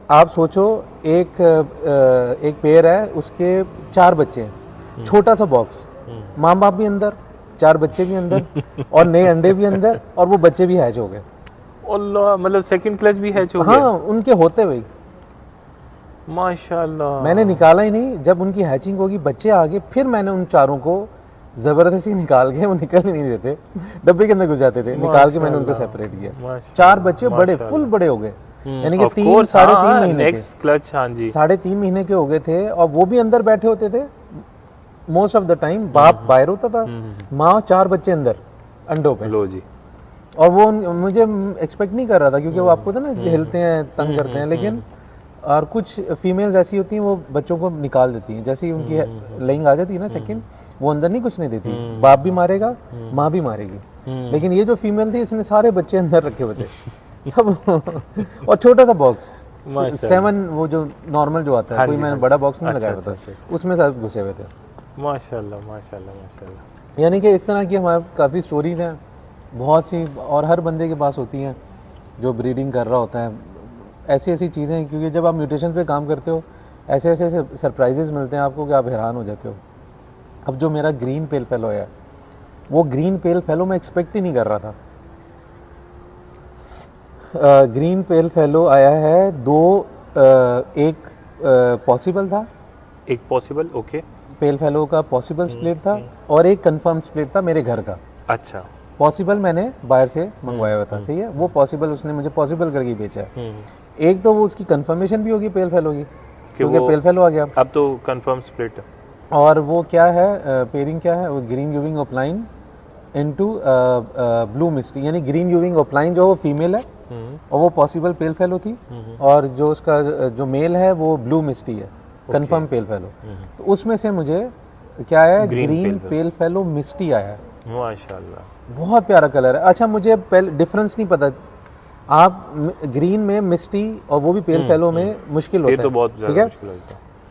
Speaker 1: आप सोचो, एक पेयर है, उसके 4 बच्चे हैं, छोटा सा बॉक्स, माँ बाप भी अंदर, 4 बच्चे भी अंदर, और नए अंडे भी अंदर, और वो बच्चे भी हैच हो गए।
Speaker 2: अल्लाह, मतलब सेकंड क्लच भी हैच हो गया?
Speaker 1: हाँ, उनके होते हुए
Speaker 2: माशाल्लाह।
Speaker 1: मैंने निकाला ही नहीं, जब उनकी हैचिंग होगी बच्चे आ गए, फिर मैंने उन चारों को जबरदस्ती निकाल के, वो निकल ही नहीं देते, डब्बे के अंदर घुस जाते थे, निकाल के मैंने उनको सेपरेट किया। 4 बच्चे बड़े, फुल बड़े हो गए, यानी कि 3 साढ़े 3 महीने के,
Speaker 2: क्लच, हाँ जी,
Speaker 1: 3.5 महीने के हो गए थे, और वो भी अंदर बैठे होते थे मोस्ट ऑफ द टाइम। बाप बाहर होता था, माँ 4 बच्चे अंदर अंडों पे।
Speaker 2: लो जी।
Speaker 1: और वो मुझे एक्सपेक्ट नहीं कर रहा था, क्योंकि वो आपको था ना हिलते हैं, तंग करते हैं, लेकिन और कुछ फीमेल्स ऐसी होती हैं वो बच्चों को निकाल देती हैं, जैसे ही उनकी लेइंग आ जाती है ना सेकंड, वो अंदर नहीं घुसने देती, बाप भी मारेगा, माँ भी मारेगी। लेकिन ये जो फीमेल थी, इसने सारे बच्चे अंदर रखे हुए थे सब और छोटा सा बॉक्स 7, वो जो नॉर्मल जो आता है, कोई मैंने बड़ा बॉक्स नहीं लगाया था, उसमें सब घुसे हुए थे।
Speaker 2: माशाल्लाह माशाल्लाह माशाल्लाह।
Speaker 1: यानी कि इस तरह की हमारे काफ़ी स्टोरीज़ हैं, बहुत सी, और हर बंदे के पास होती हैं जो ब्रीडिंग कर रहा होता है। ऐसी ऐसी चीज़ें हैं, क्योंकि जब आप म्यूटेशन पे काम करते हो, ऐसे ऐसे सरप्राइजेस मिलते हैं आपको कि आप हैरान हो जाते हो। अब जो मेरा ग्रीन पेल फेलो है, वो ग्रीन पेल फेलो मैं एक्सपेक्ट ही नहीं कर रहा था। ग्रीन पेल फेलो आया है 2, एक पॉसिबल था,
Speaker 2: एक पॉसिबल, ओके,
Speaker 1: पेल फेलो का पॉसिबल स्प्लिट था, और एक कंफर्म स्प्लिट था मेरे घर का।
Speaker 2: अच्छा।
Speaker 1: पॉसिबल मैंने बाहर से मंगवाया हुआ था, सही है, वो पॉसिबल उसने मुझे पॉसिबल करके बेचा है। एक तो वो उसकी कंफर्मेशन भी होगी पेल फेलो की, क्योंकि पेल फेलो आ गया,
Speaker 2: अब तो कंफर्म स्प्लिट।
Speaker 1: और वो क्या है, पेयरिंग क्या है, वो ग्रीन यूविंग ओपलाइन इनटू ब्लू मिस्टी, यानी ग्रीन यूविंग ओपलाइन जो वो फीमेल है, और वो पॉसिबल पेल फेलो थी, और जो उसका जो मेल है वो ब्लू मिस्टी है, कंफर्म पेल फेलो। तो उसमें से मुझे क्या है, ग्रीन पेल फेलो मिस्टी आया है।
Speaker 2: माशाल्लाह,
Speaker 1: बहुत प्यारा कलर है। अच्छा, मुझे डिफरेंस नहीं पता, आप ग्रीन में मिस्टी और वो भी पेल फेलो में मुश्किल होता है,
Speaker 2: तो बहुत
Speaker 1: ठीक है।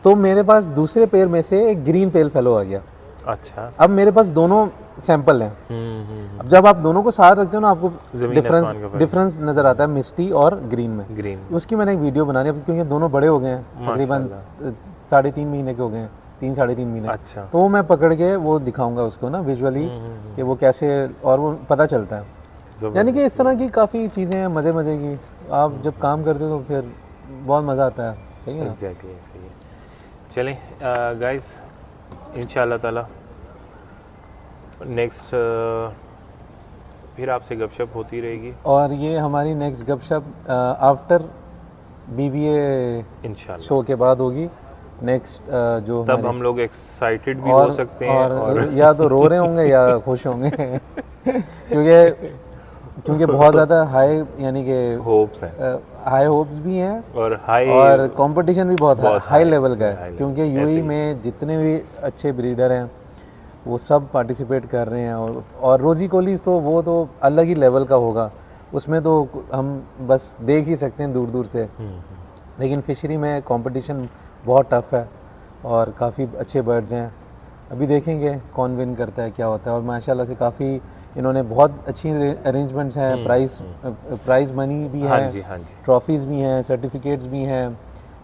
Speaker 1: तो मेरे पास दूसरे पेड़ में से एक ग्रीन पेल फेलो आ गया।
Speaker 2: अच्छा।
Speaker 1: अब मेरे पास दोनों सैंपल हैं। अब जब आप दोनों को साथ रखते हो ना, आपको डिफरेंस नजर आता है मिस्टी और ग्रीन में। उसकी मैंने एक वीडियो बनानी है, क्योंकि दोनों बड़े हो गए हैं, तकरीबन 3.5 महीने के हो गए हैं, 3-3.5 महीने।
Speaker 2: अच्छा।
Speaker 1: तो वो मैं पकड़ के वो दिखाऊंगा उसको ना विजुअली, कि वो कैसे, और वो पता चलता है। यानी कि इस तरह की काफ़ी चीज़ें हैं मज़े मज़े की, आप जब काम करते हो तो फिर बहुत मज़ा आता है। सही है ना?
Speaker 2: एग्जैक्टली, सही है। चलें गाइस, इंशाल्लाह ताला नेक्स्ट फिर आपसे गपशप होती रहेगी,
Speaker 1: और ये हमारी नेक्स्ट गपशप आफ्टर BBA
Speaker 2: इंशाल्लाह
Speaker 1: शो के बाद होगी। नेक्स्ट जो
Speaker 2: तब हम लोग एक्साइटेड भी हो सकते हैं,
Speaker 1: और या तो रो रहे होंगे या खुश होंगे क्योंकि बहुत ज़्यादा हाई, यानी कि
Speaker 2: होप्स हैं,
Speaker 1: हाई होप्स भी हैं,
Speaker 2: और
Speaker 1: कंपटीशन भी बहुत हाई लेवल का है, क्योंकि यूएई
Speaker 2: ऐसे
Speaker 1: में जितने भी अच्छे ब्रीडर हैं वो सब पार्टिसिपेट कर रहे हैं, और रोजी कोलीज तो वो तो अलग ही लेवल का होगा, उसमें तो हम बस देख ही सकते हैं दूर दूर से। लेकिन फिशरी में कंपटीशन बहुत टफ है, और काफ़ी अच्छे बर्ड्स हैं। अभी देखेंगे कौन विन करता है, क्या होता है। और माशाल्लाह से काफ़ी इन्होंने बहुत अच्छी अरेंजमेंट्स हैं, प्राइज़ मनी भी है, ट्रॉफीज़ भी हैं, सर्टिफिकेट्स भी हैं,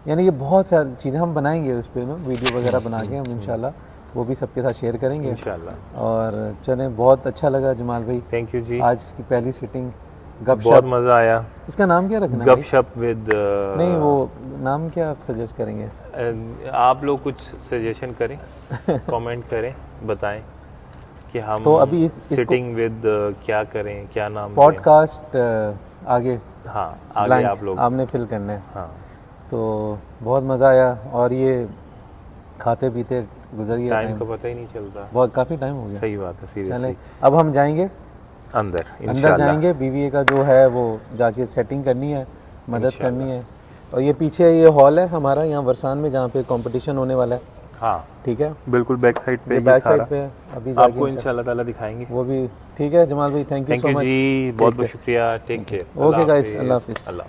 Speaker 1: यानी कि बहुत सारी चीज़ें हम बनाएंगे उस पर ना वीडियो वगैरह बना के हम इंशाल्लाह वो भी सबके साथ शेयर करेंगे
Speaker 2: इंशाल्लाह।
Speaker 1: और चलें, बहुत अच्छा लगा जमाल भाई,
Speaker 2: थैंक यू जी,
Speaker 1: आज की पहली सिटिंग
Speaker 2: बहुत
Speaker 1: गपशप।
Speaker 2: मज़ा आया।
Speaker 1: इसका नाम क्या रखना है भाई?
Speaker 2: गपशप विद
Speaker 1: नहीं, वो नाम क्या आप सजेस्ट करेंगे?
Speaker 2: आप लोग कुछ सजेशन करें, कमेंट करें, बताएं कि हम
Speaker 1: तो अभी इसको
Speaker 2: सिटिंग विद क्या करें, क्या नाम दें।
Speaker 1: पॉडकास्ट आगे
Speaker 2: हाँ, आगे
Speaker 1: ब्लैंक
Speaker 2: आप लोग।
Speaker 1: आपने फिल करना है।
Speaker 2: हाँ,
Speaker 1: तो बहुत मज़ा आया और ये खाते पीते गुजर गया
Speaker 2: टाइम
Speaker 1: टाइम,
Speaker 2: का पता ही नहीं चलता।
Speaker 1: बहुत काफ़ी टाइम हो गया।
Speaker 2: सही बात है,
Speaker 1: चलें,
Speaker 2: सीरियसली।
Speaker 1: अब हम जाएंगे
Speaker 2: अंदर
Speaker 1: अंदर
Speaker 2: इंशाल्लाह।
Speaker 1: जाएंगे, बीवी का जो है वो जाके सेटिंग करनी है, मदद
Speaker 2: इंशाल्लाह।
Speaker 1: करनी है। और ये पीछे ये हॉल है हमारा यहाँ वरसान में, जहाँ पे कंपटीशन होने वाला है।
Speaker 2: हाँ,
Speaker 1: ठीक है,
Speaker 2: बिल्कुल बैक साइड पे
Speaker 1: ये
Speaker 2: ये
Speaker 1: बैक
Speaker 2: सारा
Speaker 1: साइड पे है, अभी जाके
Speaker 2: आपको इंशाल्लाह ताला दिखाएंगे।
Speaker 1: वो भी। ठीक है जमाल भाई, thank you
Speaker 2: thank
Speaker 1: so
Speaker 2: you
Speaker 1: much.
Speaker 2: जी, बहुत बहुत शुक्रिया। Take care.
Speaker 1: Okay guys, Allah हाफिज़।
Speaker 2: अल्लाह।